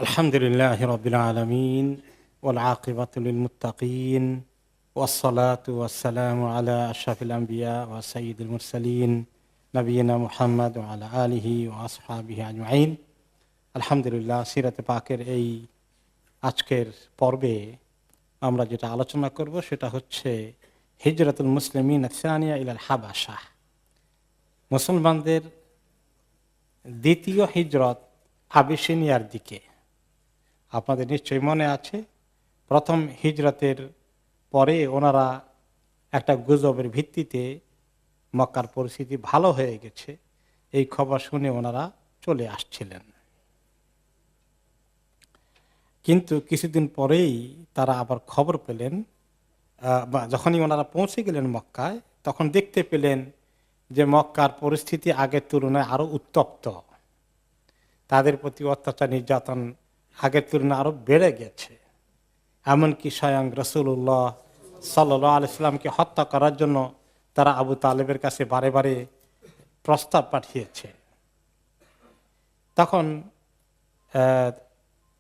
আলহামদুলিল্লাহি রাব্বিল আলামিন ওয়াল আকিবাতু লিল মুত্তাকিন ওয়াসসালাতু ওয়াসসালামু আলা আশরাফিল আমবিয়া ওয়া সাইয়্যিদিল মুরসালিন নবিয়িনা মুহাম্মদ ওয়া আলা আলিহি ওয়া আসহাবিহি আজমাইন। আলহামদুলিল্লাহ, সিরাতে পাকের এই আজকের পর্বে আমরা যেটা আলোচনা করব সেটা হচ্ছে হিজরাতুল মুসলিমিন আস-সানিয়া ইলাল হাবাশা, মুসলমানদের দ্বিতীয় হিজরত আবিসিনিয়ার দিকে। আপনাদের নিশ্চয়ই মনে আছে, প্রথম হিজরতের পরে ওনারা একটা গুজবের ভিত্তিতে মক্কার পরিস্থিতি ভালো হয়ে গেছে এই খবর শুনে ওনারা চলে আসছিলেন, কিন্তু কিছুদিন পরেই তারা আবার খবর পেলেন, বা যখনই ওনারা পৌঁছে গেলেন মক্কায়, তখন দেখতে পেলেন যে মক্কার পরিস্থিতি আগের তুলনায় আরো উত্তপ্ত। তাদের প্রতি অত্যাচার নির্যাতন আগের তুলনায় আরো বেড়ে গেছে। এমনকি স্বয়ং রাসূলুল্লাহ সাল্লাল্লাহু আলাইহি সাল্লামকে হত্যা করার জন্য তারা আবু তালেবের কাছে বারে বারে প্রস্তাব পাঠিয়েছে। তখন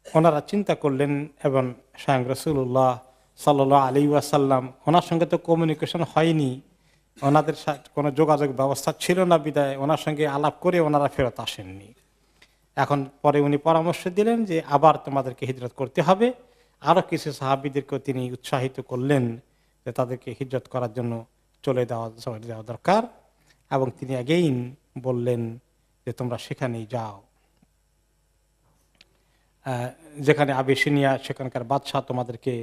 ওনারা চিন্তা করলেন, এবং স্বয়ং রাসূলুল্লাহ সাল্লাল্লাহু আলাইহি ওয়াসাল্লাম, ওনার সঙ্গে তো কমিউনিকেশন হয়নি, ওনাদের সাথে কোনো যোগাযোগ ব্যবস্থা ছিল না, বিদায় ওনার সঙ্গে আলাপ করে ওনারা ফেরত আসেননি। এখন পরে উনি পরামর্শ দিলেন যে আবার তোমাদেরকে হিজরত করতে হবে। আরো কিছু সাহাবীদেরকেও তিনি উৎসাহিত করলেন যে তাদেরকে হিজরত করার জন্য চলে যাওয়া দরকার, এবং তিনি আগেইন বললেন যে তোমরা সেখানেই যাও, যেখানে আবিসিনিয়া, সেখানকার বাদশাহ তোমাদেরকে,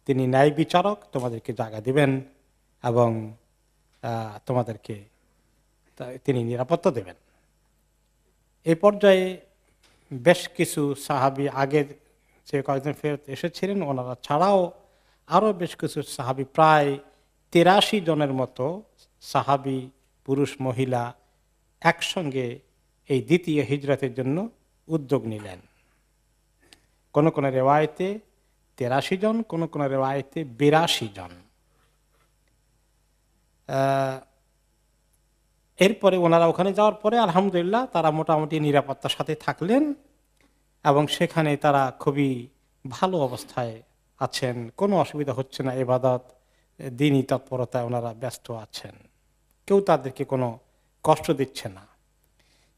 তিনি ন্যায় বিচারক, তোমাদেরকে জায়গা দিবেন এবং তোমাদেরকে তিনি নিরাপত্তা দেবেন। এই পর্যায়ে বেশ কিছু সাহাবী আগের যে কয়েকজন ফেরত এসেছিলেন ওনারা ছাড়াও আরো বেশ কিছু সাহাবী, প্রায় ৮৩ জনের মতো সাহাবী, পুরুষ মহিলা একসঙ্গে এই দ্বিতীয় হিজরতের জন্য উদ্যোগ নিলেন। কোন কোন রেওয়ায়েতে ৮৩ জন, কোন কোন রেওয়ায়েতে ৮২ জন। এরপরে ওনারা ওখানে যাওয়ার পরে আলহামদুলিল্লাহ তারা মোটামুটি নিরাপত্তার সাথে থাকলেন, এবং সেখানে তারা খুবই ভালো অবস্থায় আছেন, কোনো অসুবিধা হচ্ছে না, ইবাদত দ্বীনি তৎপরতায় ওনারা ব্যস্ত আছেন, কেউ তাদেরকে কোনো কষ্ট দিচ্ছে না।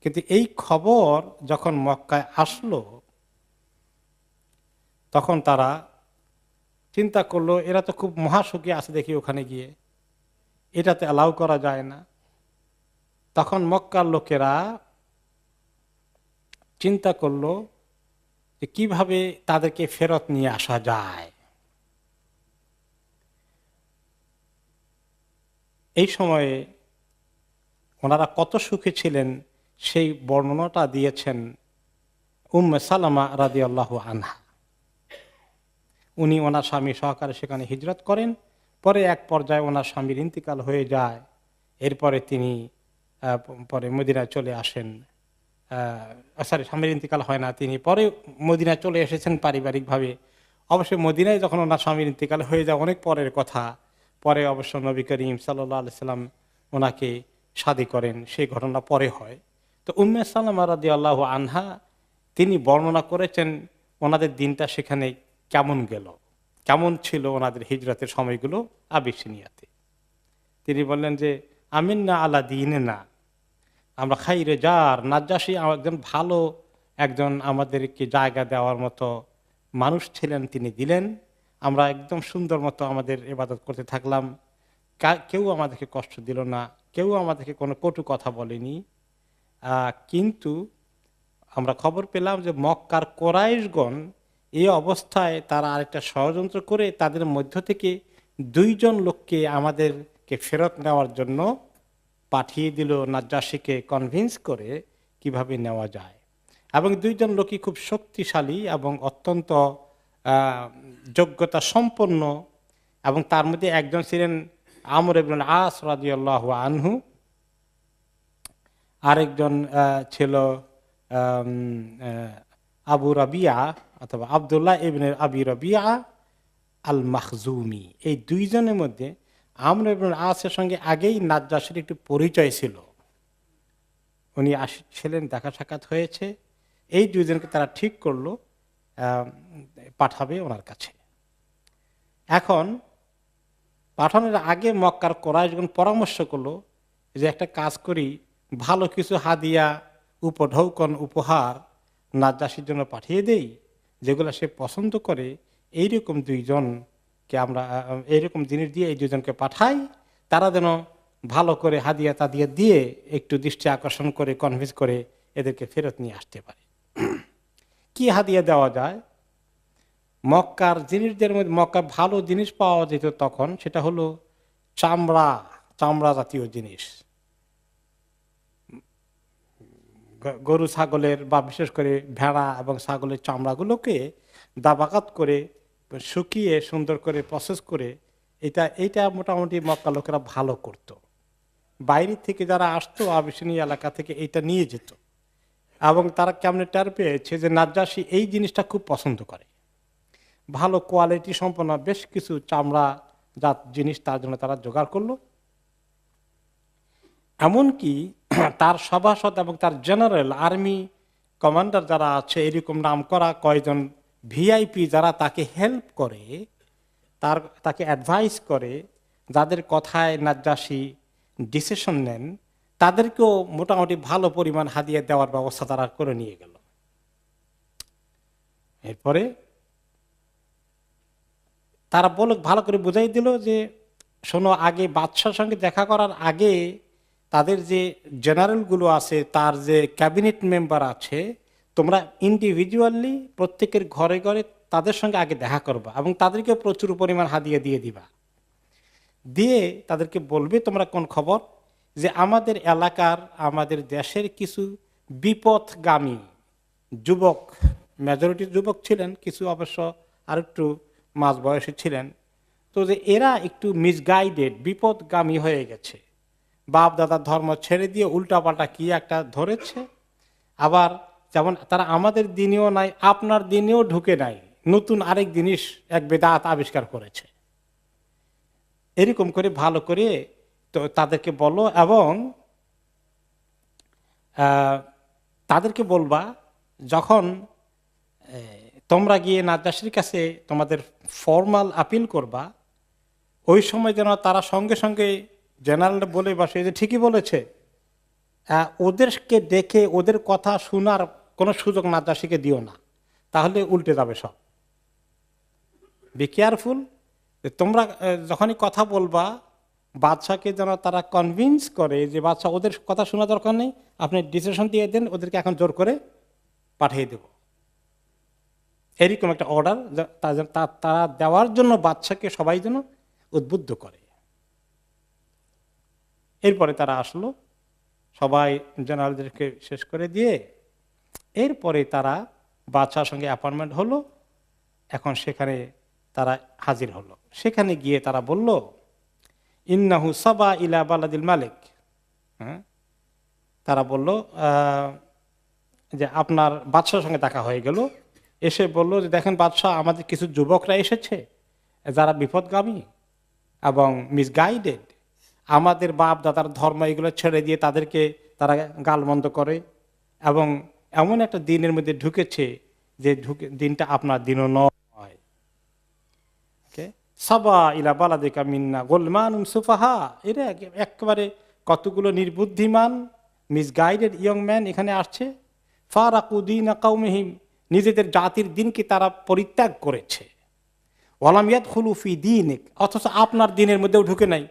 কিন্তু এই খবর যখন মক্কায় আসলো, তখন তারা চিন্তা করলো এরা তো খুব মহাসুখী আছে দেখি ওখানে গিয়ে, এটাতে অ্যালাউ করা যায় না। তখন মক্কার লোকেরা চিন্তা করলো যে কিভাবে তাদেরকে ফেরত নিয়ে আসা যায়। এই সময়ে ওনারা কত সুখে ছিলেন সেই বর্ণনাটা দিয়েছেন উম্মে সালামা রাদিয়াল্লাহু আনহা। উনি ওনার স্বামী সহকারে সেখানে হিজরত করেন, পরে এক পর্যায়ে ওনার স্বামীর ইন্তিকাল হয়ে যায়, এরপরে তিনি পরে মদিনায় চলে আসেন। স্বামীর ইন্তিকাল হয় না, তিনি পরে মদিনায় চলে এসেছেন পারিবারিকভাবে। অবশ্যই মদিনায় যখন ওনার স্বামীর ইন্তিকাল হয়ে যায় অনেক পরের কথা, পরে অবশ্য নবী করিম সাল্লাল্লাহু আলাইহি সাল্লাম ওনাকে শাদী করেন, সেই ঘটনা পরে হয়। তো উম্মে সালামা রাদিয়াল্লাহু আনহা তিনি বর্ণনা করেছেন ওনাদের দিনটা সেখানে কেমন গেল, কেমন ছিল ওনাদের হিজরতের সময়গুলো আবিসিনিয়াতে। তিনি বললেন যে আমিন্না আলা দিনে না, আমরা খাইরে যার, নাজ্জাশী একজন ভালো, একজন আমাদেরকে জায়গা দেওয়ার মতো মানুষ ছিলেন, তিনি দিলেন। আমরা একদম সুন্দর মতো আমাদের ইবাদত করতে থাকলাম, কেউ আমাদেরকে কষ্ট দিল না, কেউ আমাদেরকে কোনো কটু কথা বলেনি। কিন্তু আমরা খবর পেলাম যে মক্কার কোরাইশগণ এই অবস্থায় তারা আরেকটা ষড়যন্ত্র করে তাদের মধ্য থেকে 2 জন লোককে আমাদেরকে ফেরত নেওয়ার জন্য পাঠিয়ে দিল, নাজ্জাশীকে কনভিন্স করে কিভাবে নেওয়া যায়। এবং 2 জন লোকই খুব শক্তিশালী এবং অত্যন্ত যোগ্যতা সম্পন্ন, এবং তার মধ্যে একজন ছিলেন আমর ইবনুল আস রাদিয়াল্লাহু আনহু, আরেকজন ছিল আবু রাবিয়া অথবা আব্দুল্লাহ ইবনে আবি রাবিয়া আল মাখজুমি। এই 2 জনের মধ্যে আমর ইবনুল আসের সঙ্গে আগেই নাজ্জাশীর একটু পরিচয় ছিল, উনি আসছিলেন, দেখা সাক্ষাৎ হয়েছে। এই 2 জনকে তারা ঠিক করলো পাঠাবে ওনার কাছে। এখন পাঠানোর আগে মক্কার কোরাইশ যখন পরামর্শ করলো যে একটা কাজ করি, ভালো কিছু হাদিয়া উপঢৌকন উপহার নাজ্জাশীর জন্য পাঠিয়ে দেই, যেগুলো সে পছন্দ করে। এইরকম দুইজনকে আমরা এইরকম জিনিস দিয়ে এই দুজনকে পাঠাই, তারা যেন ভালো করে হাদিয়া তাদিয়া দিয়ে একটু দৃষ্টি আকর্ষণ করে কনভিন্স করে এদেরকে ফেরত নিয়ে আসতে পারে। কি হাদিয়া দেওয়া যায়? মক্কার জিনিসদের মধ্যে মক্কার ভালো জিনিস পাওয়া যেত তখন, সেটা হলো চামড়া জাতীয় জিনিস, গরু ছাগলের বা বিশেষ করে ভেড়া এবং ছাগলের চামড়াগুলোকে দাবাকাত করে শুকিয়ে সুন্দর করে প্রসেস করে এইটা মোটামুটি মক্কা লোকেরা ভালো করত। বাইরে থেকে যারা আসতো আবিসিনী এলাকা থেকে এইটা নিয়ে যেত, এবং তারা কেমনে টের পেয়েছে যে নাজ্জাশী এই জিনিসটা খুব পছন্দ করে। ভালো কোয়ালিটি সম্পন্ন বেশ কিছু চামড়া জাত জিনিস তার জন্য তারা জোগাড় করলো। এমনকি তার সভাসদ এবং তার জেনারেল আর্মি কমান্ডার যারা আছে, এরকম নাম করা কয়েকজন ভিআইপি যারা তাকে হেল্প করে, তাকে অ্যাডভাইস করে, যাদের কথায় নাজ্জাশী ডিসিশন নেন, তাদেরকেও মোটামুটি ভালো পরিমাণ হাদিয়া দেওয়ার ব্যবস্থা তারা করে নিয়ে গেল। এরপরে তারা ভালো করে বুঝাই দিল যে শোনো, আগে বাদশার সঙ্গে দেখা করার আগে তাদের যে জেনারেলগুলো আছে, তার যে ক্যাবিনেট মেম্বার আছে, তোমরা ইন্ডিভিজুয়ালি প্রত্যেকের ঘরে ঘরে তাদের সঙ্গে আগে দেখা করবা এবং তাদেরকে প্রচুর পরিমাণ হাদিয়া দিয়ে দিবা। দিয়ে তাদেরকে বলবে তোমরা কোন খবর, যে আমাদের এলাকার আমাদের দেশের কিছু বিপথগামী যুবক, মেজরিটি যুবক ছিলেন, কিছু অবশ্য আর একটু মাঝ বয়সী ছিলেন, তো যে এরা একটু মিসগাইডেড, বিপদগামী হয়ে গেছে, বাপ দাদার ধর্ম ছেড়ে দিয়ে উল্টাপাল্টা কি একটা ধরেছে। আবার যেমন তারা আমাদের দিনেও নাই, আপনার দিনেও ঢুকে নাই, নতুন আরেক জিনিস এক বেদাত আবিষ্কার করেছে। এরকম করে ভালো করে তো তাদেরকে বলো, এবং তাদেরকে বলবা যখন তোমরা গিয়ে নাজ্জাশীর কাছে তোমাদের ফর্মাল আপিল করবা, ওই সময় যেন তারা সঙ্গে সঙ্গে জেনারেল বলে বসে যে ঠিকই বলেছে, ওদেরকে ডেকে ওদের কথা শোনার কোনো সুযোগ নাজ্জাশীকে দিও না, তাহলে উল্টে যাবে সব। বি কেয়ারফুল, তোমরা যখনই কথা বলবা বাদশাকে যেন তারা কনভিন্স করে যে বাদশা ওদের কথা শোনা দরকার নেই, আপনি ডিসিশন দিয়ে দেন, ওদেরকে এখন জোর করে পাঠিয়ে দেব। এরকম একটা অর্ডার তারা দেওয়ার জন্য বাদশাকে সবাই যেন উদ্বুদ্ধ করে। এরপরে তারা আসলো, সবাই জেনারেলদেরকে শেষ করে দিয়ে এরপরে তারা বাদশার সঙ্গে অ্যাপয়েন্টমেন্ট হলো। এখন সেখানে তারা হাজির হলো। সেখানে গিয়ে তারা বলল, ইন্নাহু সাবা ইলা বালাদিল মালিক। তারা বলল যে আপনার বাদশার সঙ্গে দেখা হয়ে গেল। এসে বলল যে দেখেন বাদশাহ, আমাদের কিছু যুবকরা এসেছে যারা বিপদগামী এবং মিসগাইডেড, আমাদের বাপ দাদার ধর্ম এগুলো ছেড়ে দিয়ে তাদেরকে তারা গালমন্দ করে, এবং এমন একটা দিনের মধ্যে ঢুকেছে যে দিনটা আপনার দিনও নয়। সাবা ইলা বালাদিকা মিন্না গোলমান সুফাহা, এরা একেবারে কতগুলো নির্বুদ্ধিমান মিসগাইডেড ইয়ং ম্যান এখানে আসছে। ফারাকুদ্দিন কাউমিহিম, নিজেদের জাতির দিনকে তারা পরিত্যাগ করেছে। ওয়ালামিয়াত খুলুফি দিনিক, অথচ আপনার দিনের মধ্যেও ঢুকে নাই।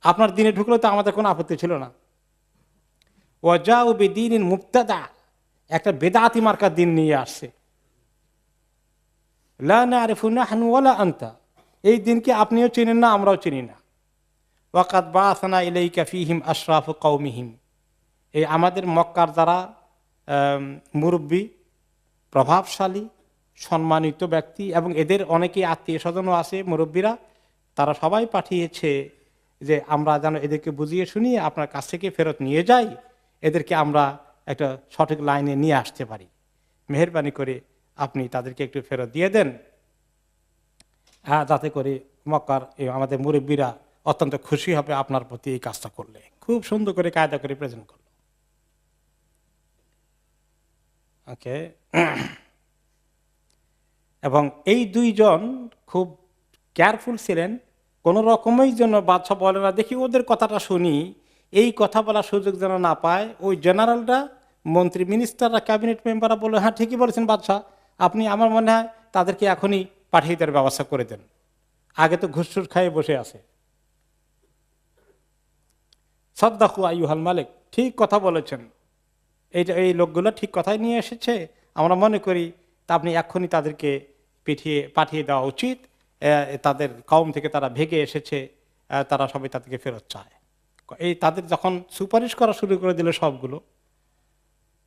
আপনার দিনে ঢুকলে তো আমাদের কোনো আপত্তি ছিল না। ওয়াজাউ বিদিন মুবতাদা, একটা বেদাতি মার্কার দিন নিয়ে আসছে। লা নারিফু নাহনু ওয়ালা আনতা, এই দিনকে আপনিও চিনেন না, আমরাও চিনি না। ওয়াকাদ বাআসনা ইলাইকা ফীহিম আশরাফু কওমিহিম, এই আমাদের মক্কার যারা মুরব্বী, প্রভাবশালী, সম্মানিত ব্যক্তি, এবং এদের অনেকেই আত্মীয় স্বজনও আছে মুরব্বীরা, তারা সবাই পাঠিয়েছে যে আমরা যেন এদেরকে বুঝিয়ে শুনিয়ে আপনার কাছ থেকে ফেরত নিয়ে যাই, এদেরকে আমরা একটা সঠিক লাইনে নিয়ে আসতে পারি। মেহেরবানি করে আপনি তাদেরকে একটু ফেরত দিয়ে দেন, যাতে করে মক্কার আমাদের মুরব্বীরা অত্যন্ত খুশি হবে আপনার প্রতি এই কাজটা করলে। খুব সুন্দর করে কায়দা করে প্রেজেন্ট করলো। ওকে, এবং এই দুইজন খুব কেয়ারফুল ছিলেন, কোনো রকমের জন্য বাদশা বলে না দেখি ওদের কথাটা শুনি, এই কথা বলার সুযোগ যেন না পায়। ওই জেনারেলরা, মন্ত্রী, মিনিস্টাররা, ক্যাবিনেট মেম্বাররা বলে হ্যাঁ ঠিকই বলেছেন বাদশাহ, আপনি আমার মনে হয় তাদেরকে এখনই পাঠিয়ে দেওয়ার ব্যবস্থা করে দেন, আগে তো ঘুষ খাইয়ে বসে আছে। সাদ্দাকু আইয়ুহাল মালিক, ঠিক কথা বলেছেন, এই লোকগুলো ঠিক কথাই নিয়ে এসেছে, আমরা মনে করি তা আপনি এখনই তাদেরকে পাঠিয়ে দেওয়া উচিত। তাদের কওম থেকে তারা ভেগে এসেছে, তারা সবাই তাদেরকে ফেরত চায়। এই তাদের যখন সুপারিশ করা শুরু করে দিল সবগুলো,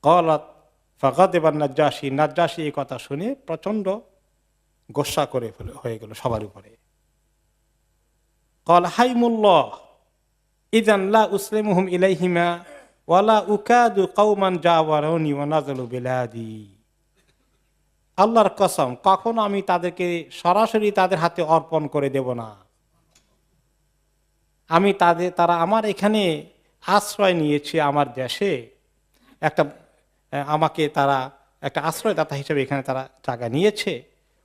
কলাত ফাগাদেবান নাজ্জাশী, নাজ্জাশী এই কথা শুনে প্রচন্ড গোসা করে হয়ে গেল সবার উপরে। কল হাইমুল্লাহ ইযান লা উসলিমুহুম ইলাইহিমা ওয়ালা উকাদু কওমান জাওয়ারুনি ওয়া নাযালু বিলাদি। আল্লাহর কসম, কখনো আমি তাদেরকে সরাসরি তাদের হাতে অর্পণ করে দেব না। আমি তারা আমার এখানে আশ্রয় নিয়েছে, আমার দেশে আমাকে তারা একটা আশ্রয়দাতা হিসেবে এখানে তারা জায়গা নিয়েছে,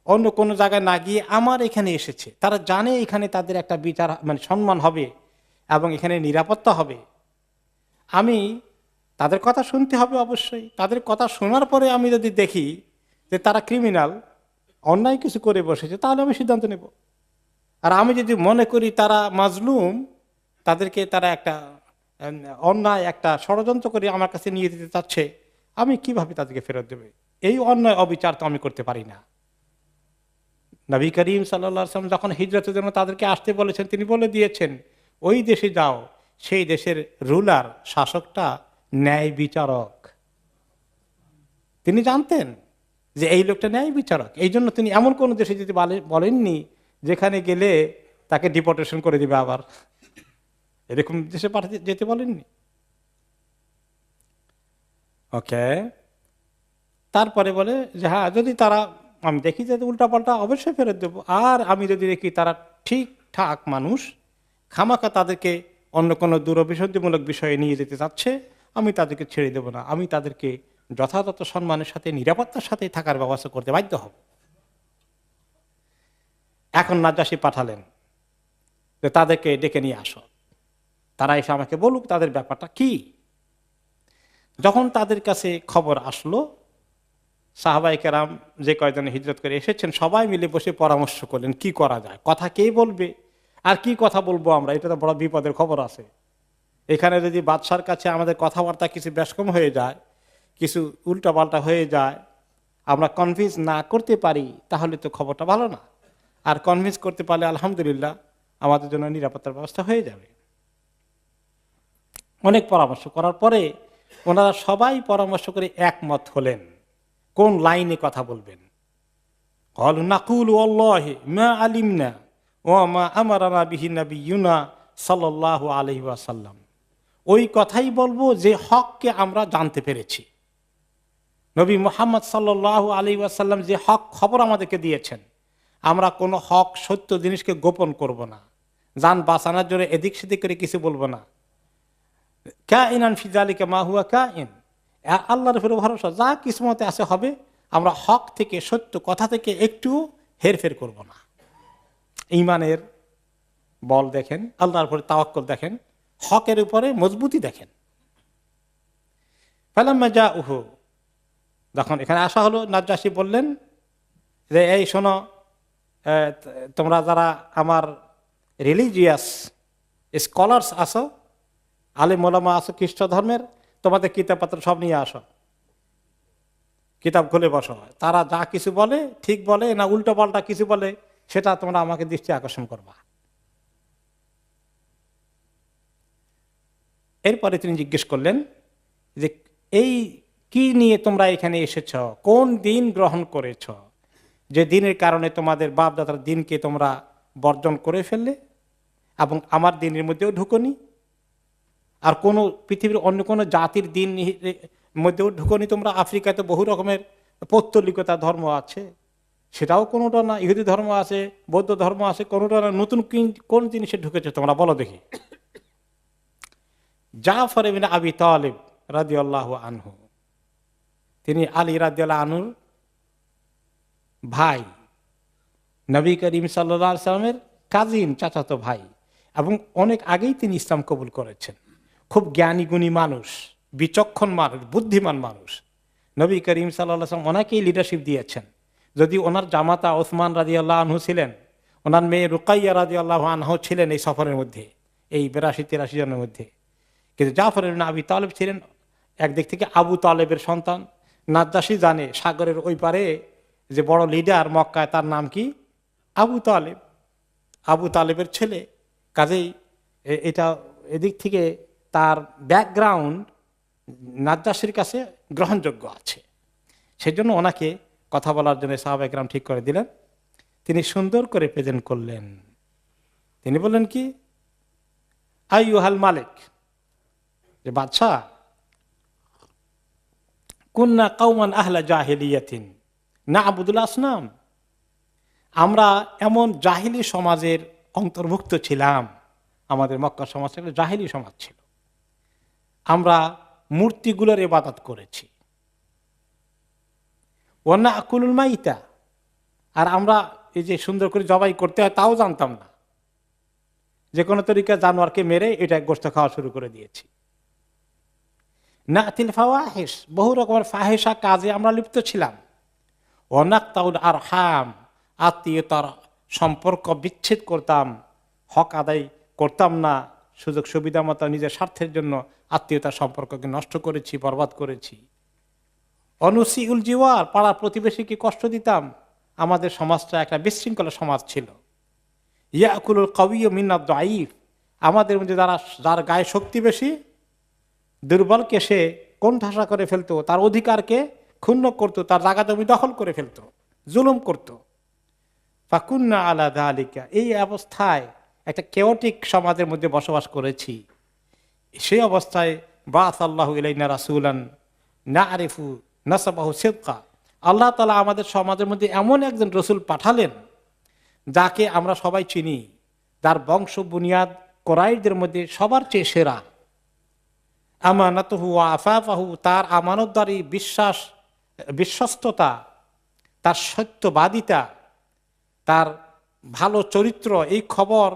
অন্য কোনো জায়গায় না গিয়ে আমার এখানে এসেছে। তারা জানে এখানে তাদের একটা বিচার মানে সম্মান হবে এবং এখানে নিরাপত্তা হবে। আমি তাদের কথা শুনতে হবে অবশ্যই। তাদের কথা শোনার পরে আমি যদি দেখি যে তারা ক্রিমিনাল, অন্যায় কিছু করে বসেছে, তাহলে আমি সিদ্ধান্ত নেব। আর আমি যদি মনে করি তারা মাজলুম, তাদেরকে তারা একটা অন্যায় একটা ষড়যন্ত্র করে আমার কাছে নিয়ে দিতে চাচ্ছে, আমি কিভাবে তাদেরকে ফেরত দেবে? এই অন্যায় অবিচার তো আমি করতে পারি না। নবী করিম সাল্লাল্লাহু আলাইহি ওয়াসাল্লাম যখন হিজরতের জন্য তাদেরকে আসতে বলেছেন, তিনি বলে দিয়েছেন ওই দেশে যাও, সেই দেশের রুলার, শাসকটা ন্যায় বিচারক। তিনি জানতেন যে এই লোকটা ন্যায় বিচারক, এই জন্য তিনি এমন কোন দেশে যেতে বলেননি যেখানে গেলে তাকে ডিপোর্টেশন করে দিবে, আবার এরকম দেশে পাঠাতে যেতে বলেননি। ওকে, তারপরে বলে যে হ্যাঁ যদি তারা, আমি দেখি যে উল্টাপাল্টা, অবশ্যই ফেরত দেবো। আর আমি যদি দেখি তারা ঠিকঠাক মানুষ, খামাখা তাদেরকে অন্য কোনো দুরভিসন্ধিমূলক বিষয়ে নিয়ে যেতে চাচ্ছে, আমি তাদেরকে ছেড়ে দেব না। আমি তাদেরকে যথাযথ সম্মানের সাথে, নিরাপত্তার সাথে থাকার ব্যবস্থা করতে বাধ্য হব। এখন নাজ্জাশী পাঠালেন যে তাদেরকে ডেকে নিয়ে আসো, তারা এসে আমাকে বলুক তাদের ব্যাপারটা কি। যখন তাদের কাছে খবর আসলো, সাহাবায়ে কেরাম যে কয়জন হিজরত করে এসেছেন সবাই মিলে বসে পরামর্শ করলেন কি করা যায়, কথা কে বলবে আর কি কথা বলবো আমরা, এটা তো বড় বিপদের খবর আছে। এখানে যদি বাদশার কাছে আমাদের কথাবার্তা কিছু ব্যস্কম হয়ে যায়, কিছু উল্টাপাল্টা হয়ে যায়, আমরা কনভিন্স না করতে পারি, তাহলে তো খবরটা ভালো না। আর কনভিন্স করতে পারলে আলহামদুলিল্লাহ আমাদের জন্য নিরাপত্তার ব্যবস্থা হয়ে যাবে। অনেক পরামর্শ করার পরে ওনারা সবাই পরামর্শ করে একমত হলেন কোন লাইনে কথা বলবেন। ক্বালু নাকুলু ওয়াল্লাহি মা আলিমনা ওয়া মা আমারানা বিহি নাবিয়ুনা সাল্লাল্লাহু আলাইহি ওয়াসাল্লাম। ওই কথাই বলবো যে হককে আমরা জানতে পেরেছি। নবী মুহাম্মদ সাল্লাল্লাহু আলাইহি ওয়াসাল্লাম যে হক খবর আমাদেরকে দিয়েছেন, আমরা কোনো হক সত্য জিনিসকে গোপন করব না, জান বাঁচানোর জন্য এদিক সেদিক করে কিছু বলবো না। কাইনান ফি যালিকা মা হুয়া কাইন, আল্লাহর উপরে ভরসা, যা কিসমতে আছে হবে। আমরা হক থেকে, সত্য কথা থেকে একটু হেরফের করব না। ঈমানের বল দেখেন, আল্লাহর উপরে তাওয়াক্কুল দেখেন, হকের উপরে মজবুতি দেখেন। ফালাম্মা জাউহু, যখন এখানে আসা হলো, নাজ্জাশী বললেন যে এই শোনো, তোমরা যারা আমার রিলিজিয়াস স্কলার্স আছো, আলেম ওলামা আছো খ্রিস্ট ধর্মের, তোমাদের কিতাবপত্র সব নিয়ে আসো, কিতাব খুলে বসো। তারা যা কিছু বলে ঠিক বলে না উল্টো পাল্টা কিছু বলে, সেটা তোমরা আমাকে দৃষ্টি আকর্ষণ করবা। এরপরে তিনি জিজ্ঞেস করলেন যে এই কি নিয়ে তোমরা এখানে এসেছ, কোন দিন গ্রহণ করেছ যে দিনের কারণে তোমাদের বাপ দাদার দিনকে তোমরা বর্জন করে ফেললে এবং আমার দিনের মধ্যেও ঢুকনি, আর কোনো পৃথিবীর অন্য কোনো জাতির দিন মধ্যেও ঢুকনি তোমরা। আফ্রিকাতে বহু রকমের পৌত্তলিকতা ধর্ম আছে, সেটাও কোনোটা না। ইহুদি ধর্ম আছে, বৌদ্ধ ধর্ম আছে, কোনোটা না। নতুন কোন জিনিসে ঢুকেছে তোমরা বলো দেখি। জাফর ইবনে আবি তালিব রাদিয়াল্লাহু আনহু, তিনি আলী রাদিয়াল্লাহু আনহুর ভাই, নবী করিম সাল্লাল্লাহু আলাইহি সাল্লামের কাজিন, চাচাতো ভাই, এবং অনেক আগেই তিনি ইসলাম কবুল করেছেন। খুব জ্ঞানী গুণী মানুষ, বিচক্ষণ মানুষ, বুদ্ধিমান মানুষ। নবী করিম সাল্লাল্লাহু আলাইহি সাল্লাম ওনাকেই লিডারশিপ দিয়েছেন। যদি ওনার জামাতা ওসমান রাদিয়াল্লাহু আনহু ছিলেন, ওনার মেয়ে রুকাইয়া রাদিয়াল্লাহু আনহা ছিলেন এই সফরের মধ্যে, এই 82-83 জনের মধ্যে। কিন্তু জাফর ইবনে আবি তালেব ছিলেন একদিক থেকে আবু তালেবের সন্তান। নাজ্জাশী জানে সাগরের ওই পারে যে বড় লিডার মক্কায়, তার নাম কি? আবু তালেব, আবু তালেবের ছেলে। কাজেই এটা এদিক থেকে তার ব্যাকগ্রাউন্ড নাজ্জাশীর কাছে গ্রহণযোগ্য আছে। সেজন্য ওনাকে কথা বলার জন্য সাহাবা একরাম ঠিক করে দিলেন। তিনি সুন্দর করে প্রেজেন্ট করলেন। তিনি বললেন কি, আইয়ুহাল মালিক, যে বাদশাহ, কুন্না কাওমান আহলা জাহিলিয়াতিন না'বুদুল আসনাম, আমরা এমন জাহিলি সমাজের অন্তর্ভুক্ত ছিলাম। আমাদের মক্কা সমাজটা একটা জাহিলি সমাজ ছিল। আমরা মূর্তিগুলোর ইবাদত করেছি। ওয়া নাকুলুল মাইতা, আর আমরা এই যে সুন্দর করে জবাই করতে হয় তাও জানতাম না। যে কোনো তরিকা জানোয়ারকে মেরে এটা গোশত খাওয়া শুরু করে দিয়েছি। নাতিল ফাওয়াহিশ, বহু রকমের ফাহেসা কাজে আমরা লিপ্ত ছিলাম। ওয়া নাকতাউল আরহাম, আত্মীয়তার সম্পর্ক বিচ্ছেদ করতাম, হক আদায় করতাম না। সুযোগ সুবিধা মতো নিজের স্বার্থের জন্য আত্মীয়তার সম্পর্ককে নষ্ট করেছি, বরবাদ করেছি। অনুসিউল জিওয়ার, পাড়া প্রতিবেশীকে কষ্ট দিতাম। আমাদের সমাজটা একটা বিশৃঙ্খলা সমাজ ছিল। ইয়াকুলুল কাওয়িয়্যু মিনাদ দাঈফ, আমাদের মধ্যে যার গায়ে শক্তি বেশি, দুর্বলকে সে কোণঠাসা করে ফেলতো, তার অধিকারকে ক্ষুণ্ণ করত, তার জায়গা জমি দখল করে ফেলতো, জুলুম করত। ফাকুন্না আলা যালিকা, এই অবস্থায় একটা কেওটিক সমাজের মধ্যে বসবাস করেছি। সেই অবস্থায় বাআসাল্লাহু ইলাইনা রাসূলান না'রিফু নাসাবাহু সিদকা, আল্লাহ তাআলা আমাদের সমাজের মধ্যে এমন একজন রসুল পাঠালেন যাকে আমরা সবাই চিনি, যার বংশ বুনিয়াদ কোরাইশদের মধ্যে সবার চেয়ে সেরা। আমানাতুহু ওয়া আফাফাহু, তার আমানতদারি, বিশ্বস্ততা, তার সত্যবাদিতা, তার ভালো চরিত্র, এই খবর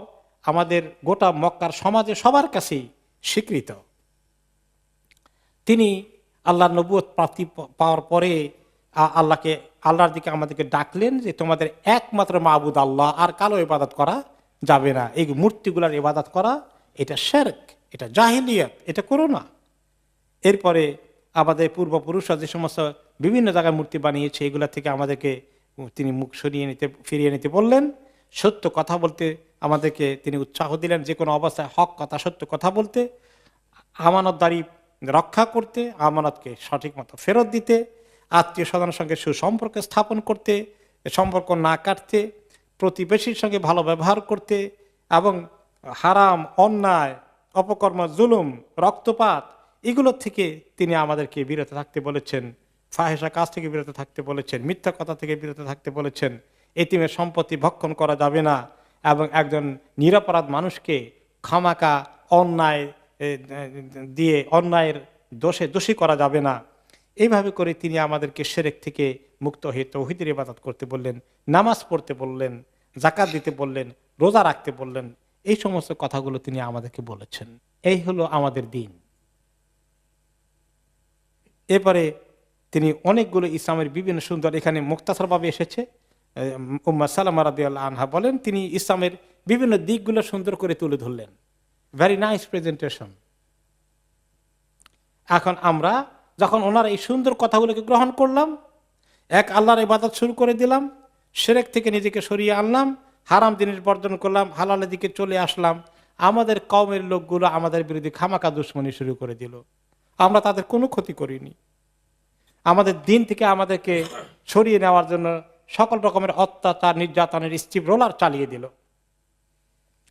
আমাদের গোটা মক্কার সমাজে সবার কাছেই স্বীকৃত। তিনি আল্লাহর নবুয়ত প্রাপ্তি পাওয়ার পরে আল্লাহর দিকে আমাদেরকে ডাকলেন যে তোমাদের একমাত্র মাবুদ আল্লাহ, আর কালো ইবাদত করা যাবে না। এই মূর্তিগুলার ইবাদত করা এটা শিরক, এটা জাহিলিয়াত, এটা করো না। এরপরে আমাদের পূর্বপুরুষরা যে সমস্ত বিভিন্ন জায়গায় মূর্তি বানিয়েছে, এগুলা থেকে আমাদেরকে তিনি মুখ ফিরিয়ে নিতে বললেন। সত্য কথা বলতে আমাদেরকে তিনি উৎসাহ দিলেন, যে কোনো অবস্থায় হক কথা, সত্য কথা বলতে, আমানতদারি রক্ষা করতে, আমানতকে সঠিক মতো ফেরত দিতে, আত্মীয় স্বজনের সঙ্গে সুসম্পর্ক স্থাপন করতে, সম্পর্ক না কাটতে, প্রতিবেশীর সঙ্গে ভালো ব্যবহার করতে, এবং হারাম, অন্যায়, অপকর্ম, জুলুম, রক্তপাত, এগুলো থেকে তিনি আমাদেরকে বিরত থাকতে বলেছেন। ফাহেসা কাজ থেকে বিরত থাকতে বলেছেন, মিথ্যা কথা থেকে বিরত থাকতে বলেছেন। এতিমের সম্পত্তি ভক্ষণ করা যাবে না, এবং একজন নিরপরাধ মানুষকে খামাকা অন্যায় দিয়ে অন্যায়ের দোষী করা যাবে না। এইভাবে করে তিনি আমাদেরকে শিরক থেকে মুক্ত হয়ে তাওহীদের ইবাদত করতে বললেন, নামাজ পড়তে বললেন, যাকাত দিতে বললেন, রোজা রাখতে বললেন। এই সমস্ত কথাগুলো তিনি আমাদেরকে বলেছেন। এই হলো আমাদের দিন। এরপরে তিনি অনেকগুলো ইসলামের বিভিন্ন সুন্দর, এখানে মুক্তাসরভাবে এসেছে, উম্মে সালামা রাদিয়াল্লাহু আনহা বলেন, তিনি ইসলামের বিভিন্ন দিকগুলো সুন্দর করে তুলে ধরলেন। Very nice presentation. এখন আমরা যখন ওনার এই সুন্দর কথাগুলোকে গ্রহণ করলাম, এক আল্লাহর ইবাদত শুরু করে দিলাম, শিরক থেকে নিজেকে সরিয়ে আনলাম, হারাম জিনিস বর্জন করলাম, হালালের দিকে চলে আসলাম, আমাদের কওমের লোকগুলো আমাদের বিরুদ্ধে খামাকা দুশ্মনী শুরু করে দিল। আমরা তাদের কোনো ক্ষতি করিনি। আমাদের দিন থেকে আমাদেরকে সরিয়ে নেওয়ার জন্য সকল রকমের অত্যাচার, নির্যাতনের স্টিপ রোলার চালিয়ে দিল।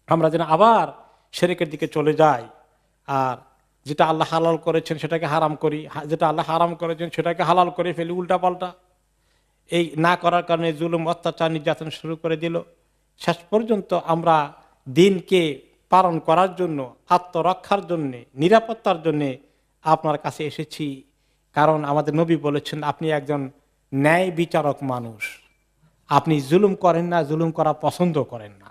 আমরা যেন আবার শিরকের দিকে চলে যাই, আর যেটা আল্লাহ হালাল করেছেন সেটাকে হারাম করি, যেটা আল্লাহ হারাম করেছেন সেটাকে হালাল করে ফেলি, উল্টা পাল্টা। এই না করার কারণে জুলুম, অত্যাচার, নির্যাতন শুরু করে দিল। শেষ পর্যন্ত আমরা দিনকে পালন করার জন্য, আত্মরক্ষার জন্যে, নিরাপত্তার জন্যে আপনার কাছে এসেছি। কারণ আমাদের নবী বলেছেন, আপনি একজন ন্যায় বিচারক মানুষ, আপনি জুলুম করেন না, জুলুম করা পছন্দ করেন না।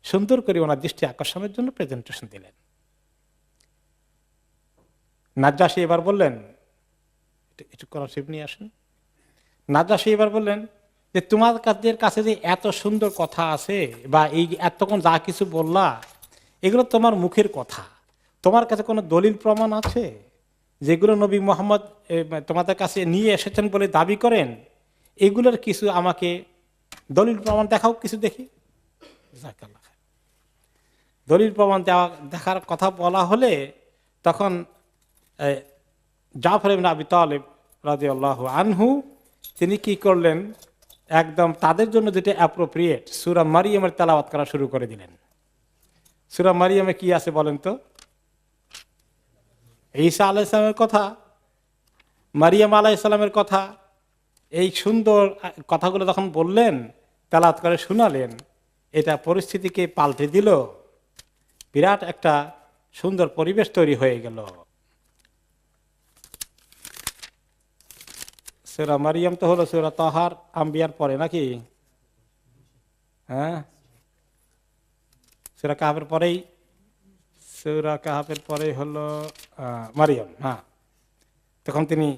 সুন্দর করে ওনার দৃষ্টি আকর্ষণের জন্য প্রেজেন্টেশন দিলেন। নাজ্জাশী এবার বললেন, একটু করাশিব নিয়ে আসেন। নাজ্জাশী এবার বললেন যে তোমাদের কাছে যে এত সুন্দর কথা আছে, বা এই এতক্ষণ যা কিছু বললা, এগুলো তোমার মুখের কথা। তোমার কাছে কোনো দলিল প্রমাণ আছে যেগুলো নবী মুহাম্মদ তোমাদের কাছে নিয়ে এসেছেন বলে দাবি করেন? এগুলোর কিছু আমাকে দলিল প্রমাণ দেখাও, কিছু দেখি। দলিল প্রমাণ দেখার কথা বলা হলে তখন জাফর ইবনে আবি তালিব রাদিয়াল্লাহু আনহু তিনি কি করলেন, একদম তাদের জন্য যেটা অ্যাপ্রোপ্রিয়েট সূরা মারিয়ামের তেলাওয়াত করা শুরু করে দিলেন। সূরা মারিয়ামে কি আছে বলেন তো? ঈসা আলাইহিস সালামের কথা, মারিয়াম আলাইহিস সালামের কথা। এই সুন্দর কথাগুলো যখন বললেন, তেলাওয়াত করে শোনালেন, এটা পরিস্থিতিকে পাল্টে দিল। বিরাট একটা সুন্দর পরিবেশ তৈরি হয়ে গেল। সূরা মারিয়াম তো হলো সূরা তাহার আম্বিয়ার পরে নাকি? হ্যাঁ, সূরা কাহাফের পরেই, সূরা কাহাফের পরে হলো মারিয়াম। হ্যাঁ, তখন তিনি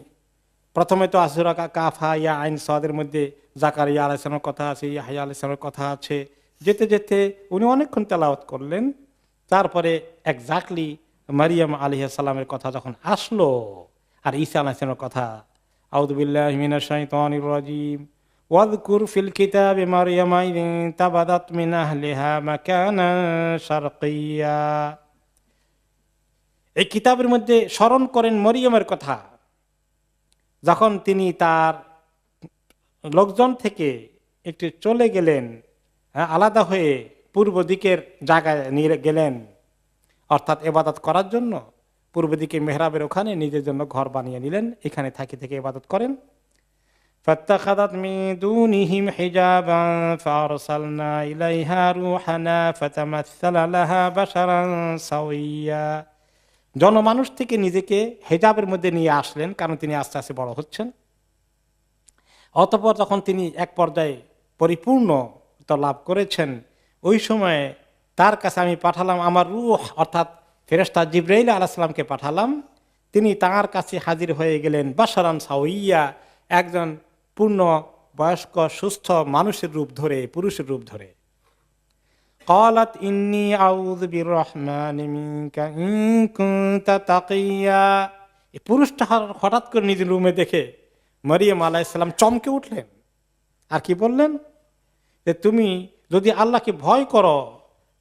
প্রথমে তো সূরা কাফ হা ইয়া আইন সাদের মধ্যে জাকারিয়া আলাইহিস সালামের কথা আছে, ইয়াহইয়া আলাইহিস সালামের কথা আছে। যেতে যেতে উনি অনেকক্ষণ তেলাওয়াত করলেন। তারপরে এক্স্যাক্টলি মারিয়াম আলাইহিস সালামের কথা যখন আসলো, আর ঈসা আলাইহিস সালামের কথা, আউযু বিল্লাহি মিনাশ শাইতানির রাজীম ওয়াযকুর ফিল কিতাবি মারইয়াম ইয তাবাদাত মিন আহলিহা মাকানান শারকিয়্যা। এই কিতাবের মধ্যে স্মরণ করেন মরিয়মের কথা, যখন তিনি তার লোকজন থেকে একটু চলে গেলেন, আলাদা হয়ে পূর্ব দিকের জায়গায় নিয়ে গেলেন, অর্থাৎ ইবাদত করার জন্য। পূর্ব দিকে মেহরাবের ওখানে নিজের জন্য ঘর বানিয়ে নিলেন, এখানে থেকে থেকে ইবাদত করেন। ফাত্তাখাযাত মিন দুনিহিম হিজাবান ফারসালনা ইলাইহা রূহানা ফাতামাসসালা লাহা বাশারান সাওয়্যা। জনমানুষ থেকে নিজেকে হিজাবের মধ্যে নিয়ে আসলেন, কারণ তিনি আস্তে আস্তে বড় হচ্ছেন। অতঃপর যখন তিনি এক পর্যায়ে পরিপূর্ণতা লাভ করেছেন, ওই সময়ে তার কাছে আমি পাঠালাম আমার রূহ, অর্থাৎ ফেরেশতা জিবরাইল আলাইহিস সালামকে পাঠালাম। তিনি তাঁর কাছে হাজির হয়ে গেলেন বাশারান সাওয়্যা, একজন পূর্ণ বয়স্ক সুস্থ মানুষের রূপ ধরে, পুরুষের রূপ ধরে। ক্বালাত ইন্নী আউযু বিররহমানি মিনকা ইন কুনতা তাকিয়্যা। এই পুরুষটা হঠাৎ করে নিজের রুমে দেখে মারিয়াম আলাইহিস সালাম চমকে উঠলেন, আর কি বললেন যে তুমি যদি আল্লাহকে ভয় করো,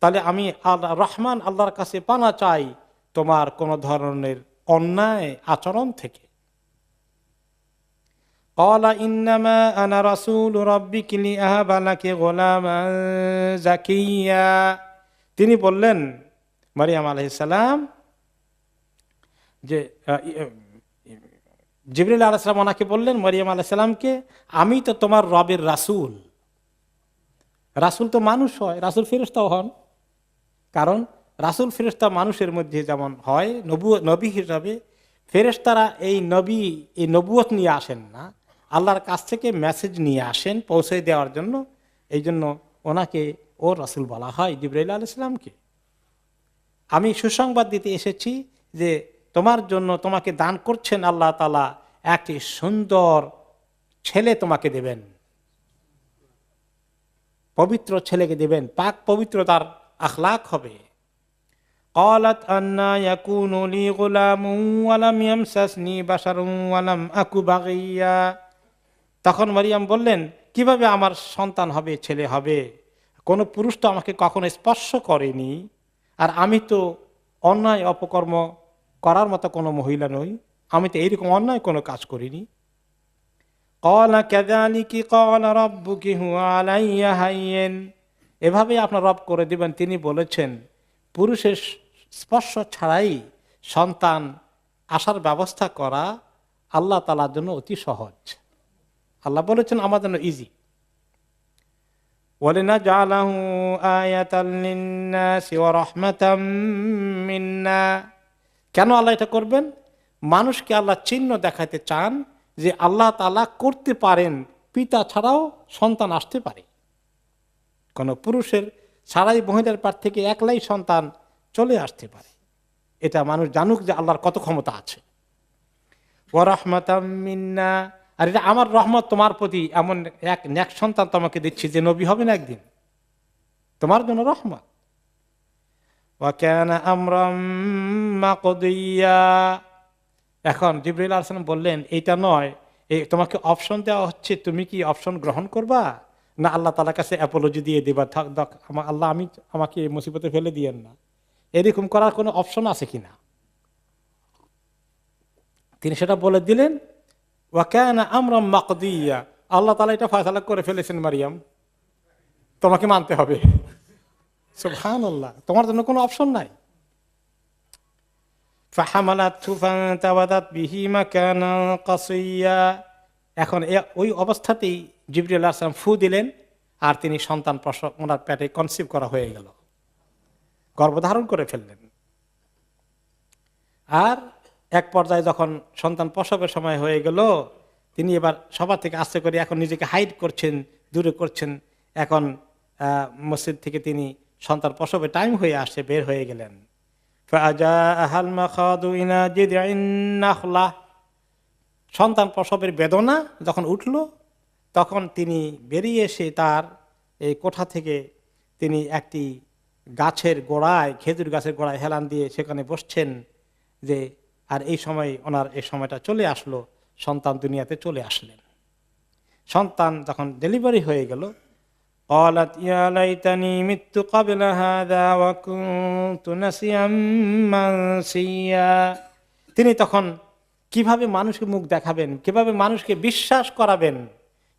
তাহলে আমি আল্লাহ রহমান আল্লাহর কাছে পানা চাই তোমার কোন ধরনের অন্যায় আচরণ থেকে। ক্বালা ইন্নামা আনা রাসূলু রাব্বিকি লিআহাবা লাকি গুলামান যাকিয়্যা। তিনি বললেন, মারিয়াম আলাইহিস সালাম, যে জিবরিল আলাইহিস সালাম ওনাকে বললেন, মারিয়াম আলাইহিস সালামকে, আমি তো তোমার রবের রাসূল। রাসূল তো মানুষ হয়, রাসূল ফেরেশতাও হন। কারণ রাসূল ফেরেশতা মানুষের মধ্যে যেমন হয়, নবী হিসাবে ফেরেশতারা এই নবুয়ত নিয়ে আসেন না, আল্লাহর কাছ থেকে মেসেজ নিয়ে আসেন পৌঁছে দেওয়ার জন্য। এই জন্য ওনাকে ও রাসূল বলা হয়, জিবরাইল আলাইহিস সালামকে। আমি সুসংবাদ দিতে এসেছি যে তোমার জন্য, তোমাকে দান করছেন আল্লাহ তাআলা একটি সুন্দর ছেলে তোমাকে দেবেন, পবিত্র ছেলেকে দেবেন, পাক পবিত্রতার আখলাক হবে। ক্বালাত আন্না ইয়াকুনু লি গুলামুন ওয়া লাম ইয়ামসাসনি বাশারুন ওয়া লাম আকু বাগিয়্যা। তখন মারিয়াম বললেন, কিভাবে আমার সন্তান হবে, ছেলে হবে? কোনো পুরুষ তো আমাকে কখনো স্পর্শ করেনি, আর আমি তো অন্যায় অপকর্ম করার মতো কোনো মহিলা নই, আমি তো এইরকম অন্যায় কোনো কাজ করিনি। ক্বালা কাযালিকি ক্বালা রাব্বুকি হুয়া আলাইয়া হায়্যিন। এভাবে আপনার রব করে দিবেন, তিনি বলেছেন পুরুষের স্পর্শ ছাড়াই সন্তান আসার ব্যবস্থা করা আল্লাহ তাআলার জন্য অতি সহজ। আল্লাহ বলেছেন আমার জন্য ইজি। ওয়ালিনাজআলাহু আয়াতাল লিন্নাসি ওয়া রাহমাতাম মিন্না। কেন আল্লাহ এটা করবেন? মানুষকে আল্লাহ চিহ্ন দেখাতে চান যে আল্লাহ তাআলা করতে পারেন পিতা ছাড়াও সন্তান আসতে পারে, কোন পুরুষের ছাড়াই মহিলার পার থেকে একলাই সন্তান চলে আসতে পারে। এটা মানুষ জানুক যে আল্লাহর কত ক্ষমতা আছে। ওয়া রাহমাতাম মিন্না, আর এটা আমার রহমত তোমার প্রতি, এমন এক নেক সন্তান তোমাকে দিচ্ছি যে নবী হবে না একদিন, তোমার জন্য রহমত। ওয়া কানা আমরাম মাকদিয়া, এখন জিবরাইল আলাইহিস সালাম বললেন এইটা নয়, এই তোমাকে অপশন দেওয়া হচ্ছে, তুমি কি অপশন গ্রহণ করবা না আল্লাহ তাআলার কাছে অ্যাপোলজি দিয়ে দিবা, থাক আল্লাহ আমাকে এই মুসিবতে ফেলে দিয়েন না, এরকম করার কোনো অপশন আছে কিনা। তিনি সেটা বলে দিলেন, ওয়া কানা আমরাম মাকদিয়া, আল্লাহ তাআলা এটা ফয়সালা করে ফেলেছেন মারিয়াম, তোমাকে মানতে হবে। সুবহানাল্লাহ, তোমার জন্য কোনো অপশন নাই। ফাহামালাতহু ফান্তাবাদাত বিহি মাকানান কাসিয়া, এখন ওই অবস্থাতেই জিবরিল আলাইহিস সালাম ফু দিলেন, আর তিনি সন্তান প্রসব, ওনার পেটে কনসিভ করা হয়ে গেল, গর্ভধারণ করে ফেললেন। আর এক পর্যায়ে যখন সন্তান প্রসবের সময় হয়ে গেল, তিনি এবার সবার থেকে আস্তে করে এখন নিজেকে হাইড করছেন, দূরে করছেন। এখন মসজিদ থেকে তিনি সন্তান প্রসবের টাইম হয়ে আসছে, বের হয়ে গেলেন। ফাজাআহাল মাখাদু ইলা জিদঈন নাখলা, সন্তান প্রসবের বেদনা যখন উঠল, তখন তিনি বেরিয়ে এসে তার এই কোঠা থেকে তিনি একটি গাছের গোড়ায়, খেজুর গাছের গোড়ায় হেলান দিয়ে সেখানে বসছেন। যে আর এই সময় ওনার এই সময়টা চলে আসলো, সন্তান দুনিয়াতে চলে আসলেন। সন্তান যখন ডেলিভারি হয়ে গেল, ক্বালাত ইয়া লাইতানি মিততু ক্বাবলা হাযা ওয়া কুনতু নাসিয়াম মানসিয়া, তিনি তখন কিভাবে মানুষকে মুখ দেখাবেন, কিভাবে মানুষকে বিশ্বাস করাবেন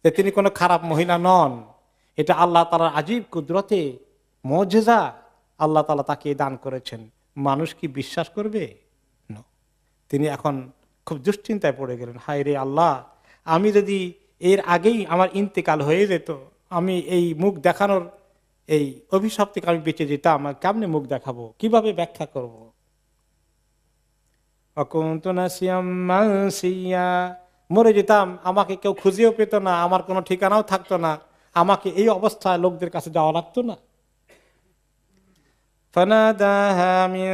যে তিনি কোনো খারাপ মহিলা নন, এটা আল্লাহ তাআলার আজীব কুদরতে মুজিজা, আল্লাহ তাআলা তাকে দান করেছেন। মানুষ কি বিশ্বাস করবে? তিনি এখন খুব দুশ্চিন্তায় পড়ে গেলেন, হায় রে আল্লাহ, আমি যদি এর আগেই আমার ইন্তেকাল হয়ে যেত, আমি এই মুখ দেখানোর এই অভিশাপ থেকে আমি বেঁচে যেতাম, কেমনে মুখ দেখাবো, কিভাবে ব্যাখ্যা করব। মরে যেতাম, আমাকে কেউ খুঁজেও পেত না, আমার কোনো ঠিকানাও থাকতো না, আমাকে এই অবস্থায় লোকদের কাছে যাওয়া লাগতো না। فناداها من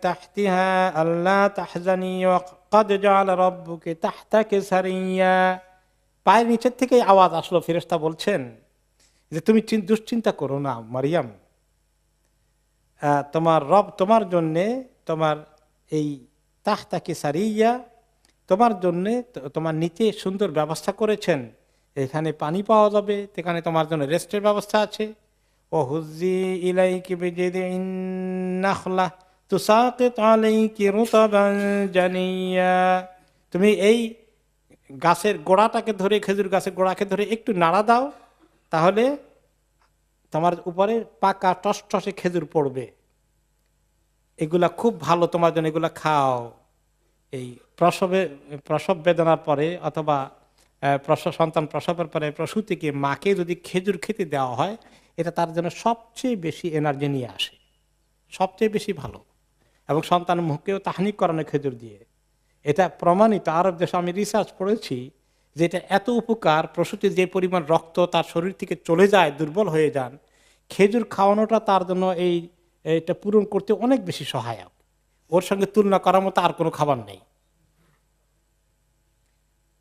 تحتها ألا تحزني وقد جعل ربك تحتك سريا, পায়ের নিচের থেকে আওয়াজ আসলো, ফেরেশতা বলছেন যে তুমি দুশ্চিন্তা করো না মারিয়াম, তোমার রব তোমার জন্যে, তোমার এই তাহতাকে সারিয়া, তোমার জন্যে তোমার নিচে সুন্দর ব্যবস্থা করেছেন, এখানে পানি পাওয়া যাবে, এখানে তোমার জন্য রেস্টের ব্যবস্থা আছে। وهزي إليك بجذع النخلة تساقط عليك رطبا جنيا, তুমি এই গাছের গোড়াটাকে ধরে, খেজুর গাছের গোড়াকে ধরে একটু নাড়া দাও, তাহলে তোমার উপরে পাকা টসটসে খেজুর পড়বে, এগুলা খুব ভালো তোমার জন্য, এগুলা খাও। এই প্রসব বেদনার পরে অথবা সন্তান প্রসবের পরে প্রসূতিকে মাকে যদি খেজুর খেতে দেওয়া হয়, এটা তার জন্য সবচেয়ে বেশি এনার্জি নিয়ে আসে, সবচেয়ে বেশি ভালো। এবং সন্তান মুখকেও তাহনিক করানো খেজুর দিয়ে, এটা প্রমাণিত। আরব দেশে আমি রিসার্চ পড়েছি যে এটা এত উপকার, প্রসূতির যে পরিমাণ রক্ত তার শরীর থেকে চলে যায়, দুর্বল হয়ে যান, খেজুর খাওয়ানোটা তার জন্য এইটা পূরণ করতে অনেক বেশি সহায়ক। ওর সঙ্গে তুলনা করার মতো আর কোনো খাবার নেই।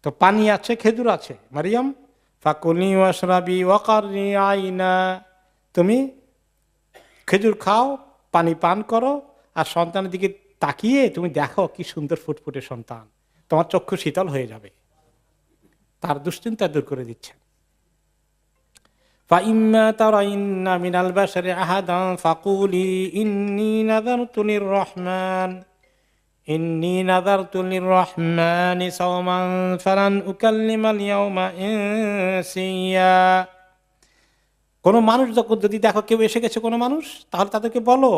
তো পানি আছে, খেজুর আছে, মারিয়াম ফাকুলি ওয়াশরাবি ওয়াকাররি আইনা, তুমি খেজুর খাও, পানি পান করো, আর সন্তানের দিকে তাকিয়ে তুমি দেখো কি সুন্দর ফুটফুটে সন্তান, তোমার চক্ষু শীতল হয়ে যাবে। তার দুশ্চিন্তা দূর করে দিচ্ছে। ফাইম্মা তারাইন্না মিনাল বাশারি আহাদান ফাকুলি ইন্নী নাযারতু লিররহমান সাওমান ফালান উকাল্লিমাল ইয়াওমা ইনসিয়া। কোনো মানুষ যখন যদি দেখো কেউ এসে গেছে কোনো মানুষ, তাহলে তাদেরকে বলো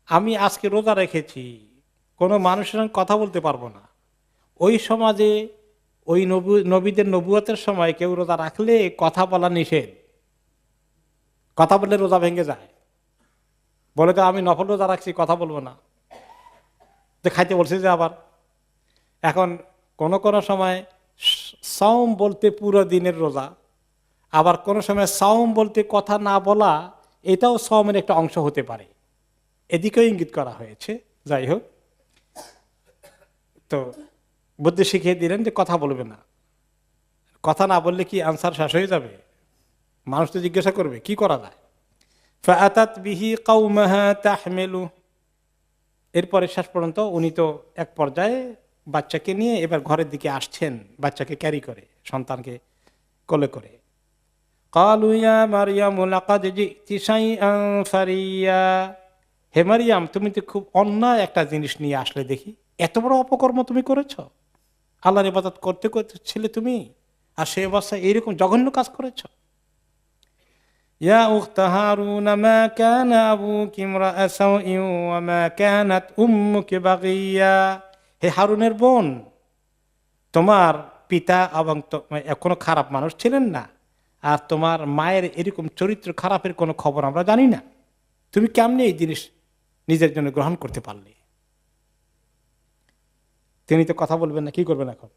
আমি আজকে রোজা রেখেছি, কোনো মানুষের সঙ্গে কথা বলতে পারবো না। ওই সমাজে ওই নবীদের নবুয়তের সময় কেউ রোজা রাখলে কথা বলা নিষেধ, কথা বললে রোজা ভেঙে যায়। বলে তো আমি নফল রোজা রাখছি, কথা বলবো না, খাইতে বলছে যে আবার। এখন কোন কোন সময় সাওম বলতে পুরো দিনের রোজা, আবার কোন সময় সাওম বলতে কথা না বলা, এটাও সাওমের একটা অংশ হতে পারে, এদিকেও ইঙ্গিত করা হয়েছে। যাই হোক, তো বুদ্ধি শিখিয়ে দিলেন যে কথা বলবে না। কথা না বললে কি আনসার শেষ হয়ে যাবে? মানুষ তো জিজ্ঞাসা করবে কি করা যায়। ফাআতাত বিহি কওমাহা তাহমিলু, এরপরে শেষ পর্যন্ত উনি তো এক পর্যায়ে বাচ্চাকে নিয়ে এবার ঘরের দিকে আসছেন, বাচ্চাকে ক্যারি করে, সন্তানকে কোলে করে। ক্বালু ইয়া মারইয়াম লাকাদ জি'তি শাইআন ফারিয়া, হে মারইয়াম তুমি তো খুব অন্যায় একটা জিনিস নিয়ে আসলে দেখি, এত বড় অপকর্ম তুমি করেছো, আল্লাহর ইবাদত করতে করতে ছিলে তুমি, আর সেই অবস্থায় এইরকম জঘন্য কাজ করেছো। ইয়া উখতা হারুন মা কানা আবুকি ইমরাআ সাওইন ওয়া মা কানাত উম্মুকি বাগিয়া, হে হারুনের বোন, তোমার পিতা এবং কোনো খারাপ মানুষ ছিলেন না, আর তোমার মায়ের এরকম চরিত্র খারাপের কোনো খবর আমরা জানি না, তুমি কেমনে এই জিনিস নিজের জন্য গ্রহণ করতে পারলে? তিনি তো কথা বলবেন না, কি করবেন এখন?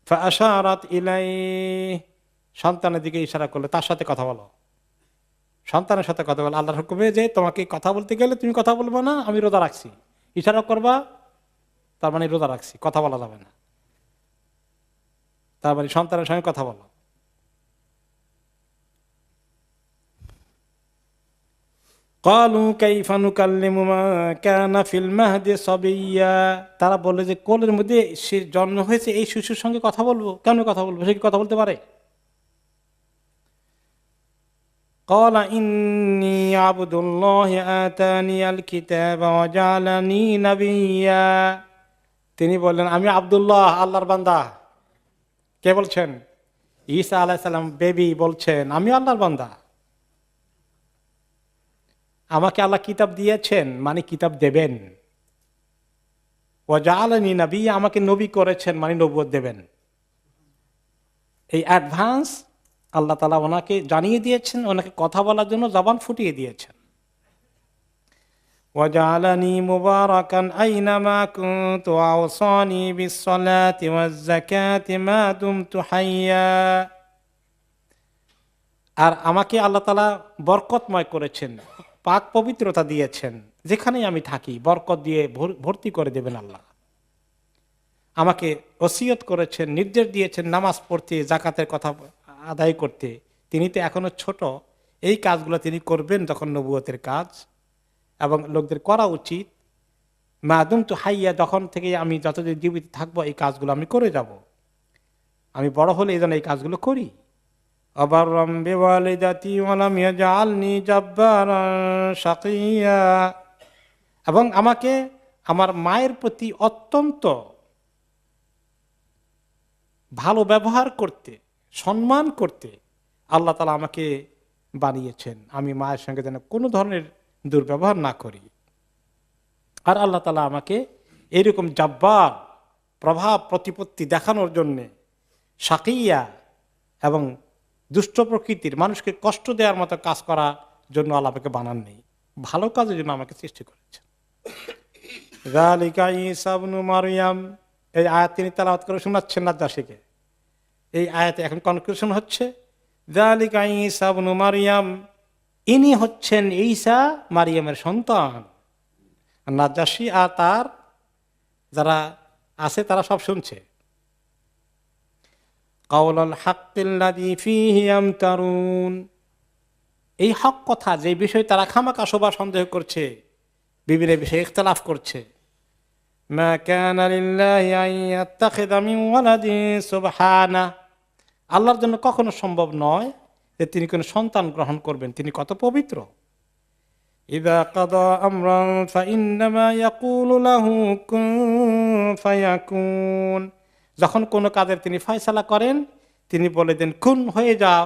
ফাআশারাত ইলাইহি, সন্তানের দিকে ইশারা করলে তার সাথে কথা বলো, সন্তানের সাথে কথা বলো। আল্লাহর হুকুমে যে তোমাকে কথা বলতে গেলে তুমি কথা বলবো না, আমি রোজা রাখছি, ইশারা করবা তার মানে রোজা রাখছি, কথা বলা যাবে না, তার মানে সন্তানের সঙ্গে কথা বলো। ক্বালু কাইফা নুকাল্লিমু মান কানা ফিল মাহদি সাবিয়্যা, তারা বলে যে কোলের মধ্যে সে জন্ম হয়েছে এই শিশুর সঙ্গে কথা বলবো, কেমন কথা বলবো, সে কি কথা বলতে পারে? ক্বালা ইন্নী আবদুল্লাহি আতানিয়াল কিতাবা ওয়া জাআলানি নাবিয়্যা, তিনি বললেন আমি আব্দুল্লাহ, আল্লাহর বান্দা। কে বলছেন? ঈসা আলাইহিস সালাম বেবি বলছেন আমি আল্লাহর বান্দা, আমাকে আল্লাহ কিতাব দিয়েছেন, মানে কিতাব দেবেন। ওয়া জাআলানি নাবিয়্যা, আমাকে নবী করেছেন, মানে নবুয়ত দেবেন। এই অ্যাডভান্স আল্লাহ তাআলা ওনাকে জানিয়ে দিয়েছেন, ওনাকে কথা বলার জন্য জবান ফুটিয়ে দিয়েছেন। ওয়া জাআলানি মুবারাকান আইনামা কুনতু ওয়া আওসানি বিস-সালাতি ওয়াজ-যাকাতি মা দুমতু হাইয়্যা, আর আমাকে আল্লাহ তাআলা বরকতময় করেছেন, পাক পবিত্রতা দিয়েছেন, যেখানেই আমি থাকি বরকত দিয়ে ভর্তি করে দেবেন আল্লাহ। আমাকে ওসিয়ত করেছেন, নির্দেশ দিয়েছেন নামাজ পড়তে, যাকাতের কথা আদায় করতে। তিনি তো এখনো ছোট, এই কাজগুলো তিনি করবেন তখন নবুয়তের কাজ, এবং লোকদের করা উচিত। মাদুম তো হাইয়া, যখন থেকে আমি যতদিন জীবিত থাকবো এই কাজগুলো আমি করে যাব, আমি বড় হলে এই জন্য এই কাজগুলো করি। আবাররাম বিওয়ালিদাতি ওয়া লাম ইয়াজআলনি জাব্বারান শাকিয়্যা, এবং আমাকে আমার মায়ের প্রতি অত্যন্ত ভালো ব্যবহার করতে, সম্মান করতে আল্লাহ তাআলা আমাকে বানিয়েছেন, আমি মায়ের সঙ্গে যেন কোনো ধরনের দুর্ব্যবহার না করি। আর আল্লাহ তাআলা আমাকে এইরকম জাব্বার প্রভাব প্রতিপত্তি দেখানোর জন্যে, শাকিয়া এবং দুষ্ট প্রকৃতির মানুষকে কষ্ট দেওয়ার মতো কাজ করার জন্য আল্লাহ আমাকে বানাননি, ভালো কাজের জন্য আমাকে সৃষ্টি করেছেন। যালিকা ঈসা ইবনু মারইয়াম, এই আয়াত তিনি তেলাওয়াত করে শোনাচ্ছেন নাজ্জাশীকে। এই আয়াতে এখন কনক্লুশন হচ্ছে যালিকা ঈসা ইবনু মারইয়াম, ইনি হচ্ছেন ঈসা মারিয়ামের সন্তান। নাজ্জাশী আর তার যারা আছে তারা সব শুনছে। কাওলাল হাক্কিল্লাযী ফীহি ইয়ামতারুন, এই হক কথা যে বিষয় তারা খামাখা শোভা সন্দেহ করছে, বিভিন্ন বিষয়ে ইখতিলাফ করছে। মা কানা লিল্লাহি আন ইয়াত্তাখিযা মিন ওয়ালাদিন সুবহানাহু, আল্লাহর জন্য কখনো সম্ভব নয় যে তিনি কোনো সন্তান গ্রহণ করবেন, তিনি কত পবিত্র। ইযা কাদা আমরান ফাইন্নামা ইয়াকুলু লাহু কুন ফায়াকুন, যখন কোনো কাজের তিনি ফয়সালা করেন তিনি বলে দেন কুন, হয়ে যাও,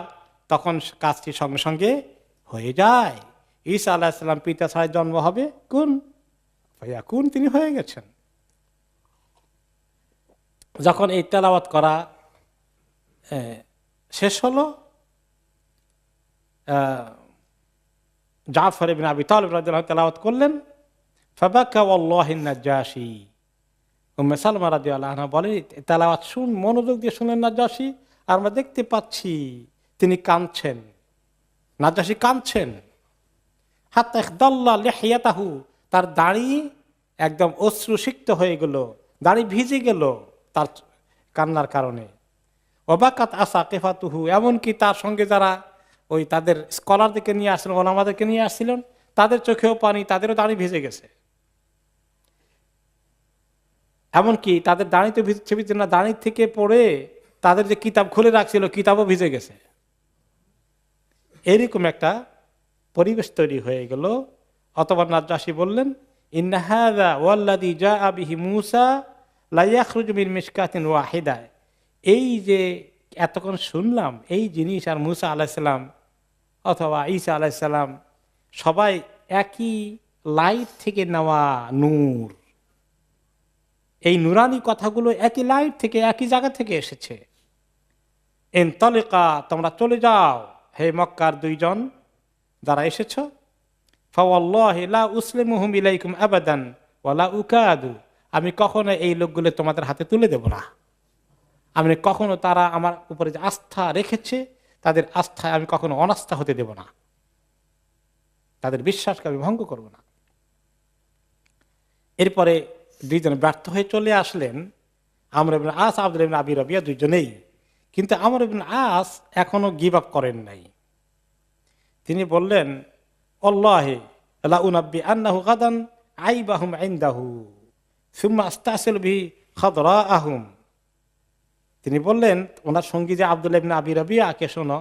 তখন কাজটি সঙ্গে সঙ্গে হয়ে যায়। ঈসা আলাইহিস সালাম পিতা ছাড়া জন্ম হবে, কুন ফায়াকুন, তিনি হয়ে গেছেন। যখন এই তেলাওয়াত করা শেষ হলো, জাফর ইবনে আবি তালিব রাদিয়াল্লাহু তেলাওয়াত করলেন, ফাবাকা ওয়াল্লাহিন নাজ্জাশী, উম্মে সালমা রাদিয়াল্লাহু আনহা বলে, তেলাওয়াত শুন, মনোযোগ দিয়ে শুনেন নাজ্জাশী, আর আমরা দেখতে পাচ্ছি তিনি কাঁদছেন, নাজ্জাশী কাঁদছেন। হাত্তা ইখদাল্লা লিহিয়াতাহু, তার দাড়ি একদম অশ্রুসিক্ত হয়ে গেল, দাড়ি ভিজে গেল তার কান্নার কারণে। ওবাকাত আসাকিফাতুহু, এমনকি তার সঙ্গে যারা ওই তাদের স্কলারদেরকে নিয়ে আসছিলেন, ওলামাদেরকে নিয়ে আসছিলেন, তাদের চোখেও পানি, তাদেরও দাড়ি ভিজে গেছে। এমনকি তাদের দাঁড়িতে ভিজছে ভিজছে না, দাঁড়ি থেকে পড়ে তাদের যে কিতাব খুলে রাখছিল, কিতাবও ভিজে গেছে। এরকম একটা পরিবেশ তৈরি হয়ে গেল। অতঃপর নাজ্জাশী বললেন, ইন্না হাযা ওয়াল্লাযী জাআ বিহি মূসা লা ইয়াখরুজু মিন মিশকাতিন ওয়াহিদা, এই যে এতক্ষণ শুনলাম, এই জিনিস আর মূসা আলাইহিস সালাম অথবা ঈসা আলাইহিস সালাম সবাই একই লাইট থেকে নেওয়া নূর। এই নুরানি কথাগুলো একই লাইট থেকে, একই জায়গা থেকে এসেছে। ইনতালিকা, তোমরা চলে যাও হে মক্কার দুইজন যারা এসেছ। ফাওয়াল্লাহি লা উসলিমুহুম ইলাইকুম আবাদান ওয়ালা উকাদু, আমি কখনো এই লোকগুলো তোমাদের হাতে তুলে দেব না। আমি কখনো, তারা আমার উপরে যে আস্থা রেখেছে, তাদের আস্থায় আমি কখনো অনাস্থা হতে দেব না, তাদের বিশ্বাসকে আমি ভঙ্গ করব না। এরপরে দুইজন ব্যর্থ হয়ে চলে আসলেন, আমর ইবনে আস, আব্দুল্লাহ ইবনে আবি রাবিয়া, দুইজনেই। কিন্তু আমর ইবনে আস এখনো গিভ আপ করেন নাই। তিনি বললেন, আল্লাহি লা উনাব্বি আন্নাহু গাদান আইবাহুম ইনদাহু সুম্মা আস্তাসিল বিহি খাদরাআহুম। তিনি বললেন ওনার সঙ্গী যে আব্দুল্লাহ ইবনে আবি রাবিয়া, কে শোনো,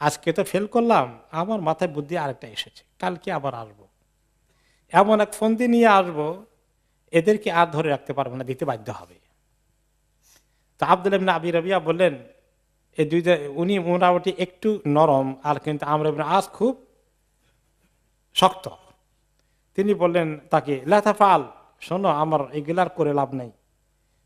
আজকে তো ফেল করলাম, আমার মাথায় বুদ্ধি আরেকটা এসেছে, কালকে আবার আসবো, এমন এক ফন্দি নিয়ে আসবো, এদেরকে আর ধরে রাখতে পারবো না, দিতে বাধ্য হবে। তো আব্দুল্লাহ ইবনে আবি রাবিয়া বললেন, এই দুইটা, উনি মোটামুটি একটু নরম, আর কিন্তু আমর ইবনে আস খুব শক্ত। তিনি বললেন তাকে, লা তাফআল, শোনো, আমার এগুলার করে লাভ নাই।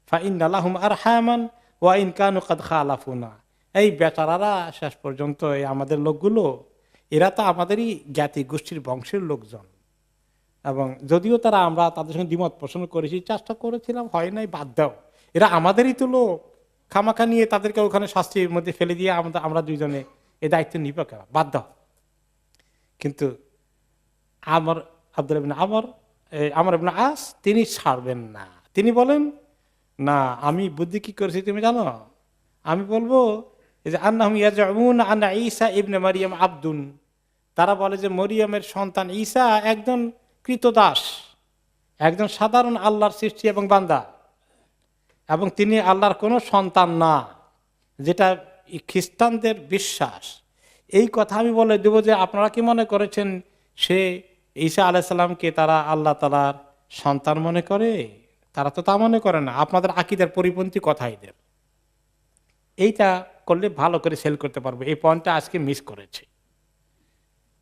ফা ইন্না লাহুম আরহামান ওয়া ইন কানু কাদ খালাফুনা, এই বেচারারা শেষ পর্যন্ত, এই আমাদের লোকগুলো, এরা তো আমাদেরই জ্ঞাতি গোষ্ঠীর বংশের লোকজন, এবং যদিও তারা, আমরা তাদের সঙ্গে দ্বিমত পোষণ করেছি, চেষ্টা করেছিলাম, হয় নাই, বাদ দাও, এরা আমাদেরই তো লোক, খামাখা নিয়ে তাদেরকে ওখানে শাস্তির মধ্যে ফেলে দিয়ে আমরা দুইজনে এই দায়িত্ব নিব কেন, বাদ দাও। কিন্তু আব্দুল্লাহ ইবনে আমর ইবনে আস, তিনি ছাড়বেন না। তিনি বলেন, না, আমি বুদ্ধি কি করেছি তুমি জানো? আমি বলবো যে আন্নাহুম ইয়াজউন আন্না ঈসা ইবনে মারইয়াম আবদুন, তারা বলে যে মরিয়মের সন্তান ঈসা একজন কৃতদাস, একজন সাধারণ আল্লাহর সৃষ্টি এবং বান্দা, এবং তিনি আল্লাহর কোনো সন্তান না, যেটা খ্রিস্টানদের বিশ্বাস। এই কথা আমি বলে দেব যে আপনারা কি মনে করেছেন সে ঈসা আলাইহিস সালামকে তারা আল্লাহ তাআলার সন্তান মনে করে? তারা তো তা মনে করে না, আপনাদের আকীদার পরিপন্থী কথা এদের। এইটা করলে ভালো করে সেল করতে পারবো। এই পয়েন্টটা আজকে মিস করেছে।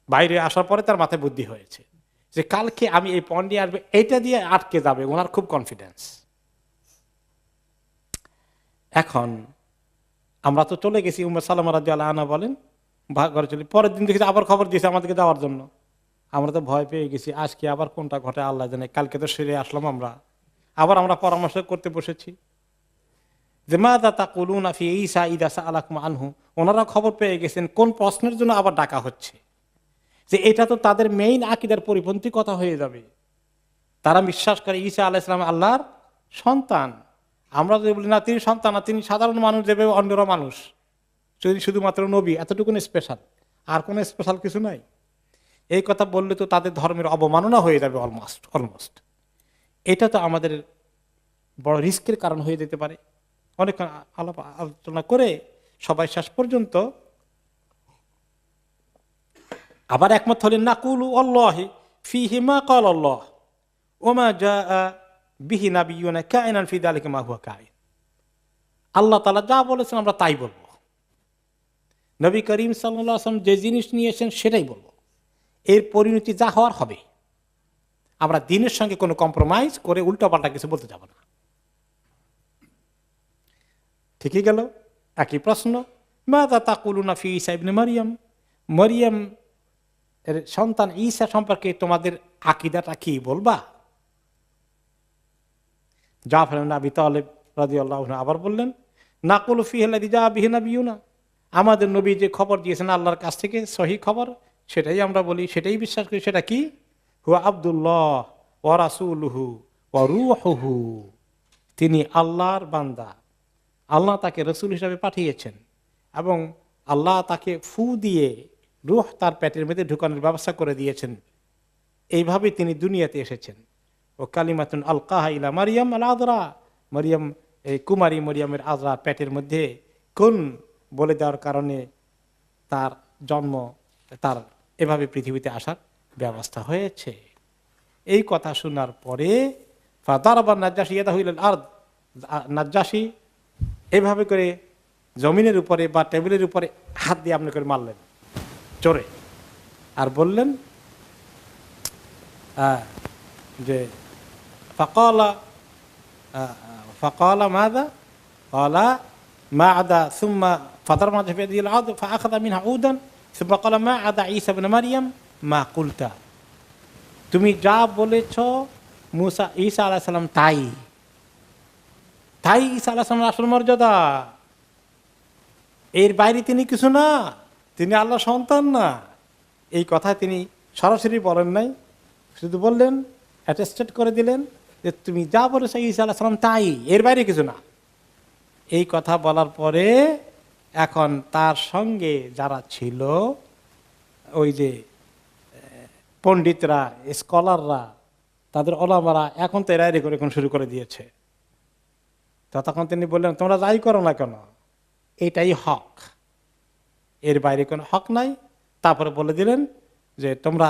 বাইরে আসার পরে তার মাথায় বুদ্ধি হয়েছে যে কালকে আমি এই পয়েন্ট দিয়ে আসবে, এইটা দিয়ে আটকে যাবে, ওনার খুব কনফিডেন্স। এখন আমরা তো চলে গেছি, উম্মে সালামা রাদিয়াল্লাহু আনহা বলেন ঘরে চলে, পরের দিন দেখেছি আবার খবর দিয়েছে আমাদেরকে যাওয়ার জন্য। আমরা তো ভয় পেয়ে গেছি, আজকে আবার কোনটা ঘটে আল্লাহ জানে। কালকে তো সেরে আসলাম আমরা পরামর্শ করতে বসেছি যে মাযা তাকুলুনা ফি ঈসা ইযা সাআলাকুম আনহু। ওনারা খবর পেয়ে গেছেন কোন প্রশ্নের জন্য আবার ডাকা হচ্ছে, যে এটা তো তাদের মেইন আকীদার পরিপন্থী কথা হয়ে যাবে। তারা বিশ্বাস করে ঈসা আলাইহিস সালাম আল্লাহর সন্তান। আমরা যদি বলি না তিনি সন্তান না, তিনি সাধারণ মানুষ, যেভাবে অন্যরা মানুষ, যদি শুধুমাত্র নবী, এতটুকুন স্পেশাল, আর কোনো স্পেশাল কিছু নাই। এই কথা বললে তো তাদের ধর্মের অবমাননা হয়ে যাবে অলমোস্ট। এটা তো আমাদের বড় রিস্কের কারণ হয়ে যেতে পারে। অনেক আলোচনা করে সবাই শেষ পর্যন্ত আবার একমত হলেন, নাকুলু আল্লাহি ফীহি মা ক্বালা আল্লাহ ওয়া মা জাআ বিহি নাবিয়্যুনা কাইনান ফি যালিকা মা হুয়া কাইন। আল্লাহ তাআলা যা বলেছেন আমরা তাই বলবো, নবী করিম সাল্লাল্লাহু আলাইহি ওয়াসাল্লাম যে জিনিস নিয়েছেন সেটাই বলবো, এর পরিণতি যা হওয়ার হবে। আমরা দ্বীনের সঙ্গে কোনো কম্প্রোমাইজ করে উল্টাপাল্টা কিছু বলতে যাব না। ঠিকই গেল। একই প্রশ্ন, মাযা তাকুলুনা ফি ঈসা ইবনে মারইয়াম, মরিয়ম এর সন্তান ঈসা সম্পর্কে তোমাদের আকীদাটা কি বলবা? জাফর ইবনে আবি তালেব রাদিয়াল্লাহু আনহু আবার বললেন, নাকুলু ফিহি আল্লাযী জাআ বিহি নাবিয়ুনা, আমাদের নবী যে খবর দিয়েছেন আল্লাহর কাছ থেকে সহিহ খবর, সেটাই আমরা বলি, সেটাই বিশ্বাস করি। সেটা কি? হুয়া আব্দুল্লাহ ওয়া রাসূলুহু ওয়া রূহুহু, তিনি আল্লাহর বান্দা, আল্লাহ তাকে রসুল হিসাবে পাঠিয়েছেন এবং আল্লাহ তাকে ফু দিয়ে রূহ তার পেটের মধ্যে ঢুকানোর ব্যবস্থা করে দিয়েছেন। এইভাবে তিনি দুনিয়াতে এসেছেন। ও কালিমাতুন আলকাহা ইলা মারিয়াম আল আযরা, মারিয়াম, এই কুমারী মরিয়মের আযরা পেটের মধ্যে কোন বলে দেওয়ার কারণে তার জন্ম, তার এভাবে পৃথিবীতে আসার ব্যবস্থা হয়েছে। এই কথা শোনার পরে ফাদারাবা নাজ্জাশী ইয়াদাহু ইলাল আরদ, নাজ্জাশী এভাবে করে জমিনের উপরে বা টেবিলের উপরে হাত দিয়ে আপনি করে মারলেন জোরে, আর বললেন যে ফাকালা ফাকালা মাযা ক্বালা মা আদা সুম্মা ফাদারবা বিয়াদিহি আল আরদ ফাআখাযা মিনহা উদান সুম্মা ক্বালা মা আদা ঈসা ইবনে মারইয়াম মা কুলতা, তুমি যা বলেছ মুসা ঈসা আলাইহিস সালাম তাই ঈসা আলাইহিস সালামের আসল মর্যাদা, এর বাইরে তিনি কিছু না, তিনি আল্লাহর সন্তান না। এই কথা তিনি সরাসরি বলেন নাই, শুধু বললেন, অ্যাটেস্টেড করে দিলেন যে তুমি যা বলেছো ঈসা আলাইহিস সালাম তাই, এর বাইরে কিছু না। এই কথা বলার পরে এখন তার সঙ্গে যারা ছিল, ওই যে পণ্ডিতরা, স্কলাররা, তাদের ওলামারা, এখন তো এরা এখন শুরু করে দিয়েছে। তখন তিনি বললেন, তোমরা যাই করো না কেন, এটাই হক, এর বাইরে কোনো হক নাই। তারপরে বলে দিলেন যে তোমরা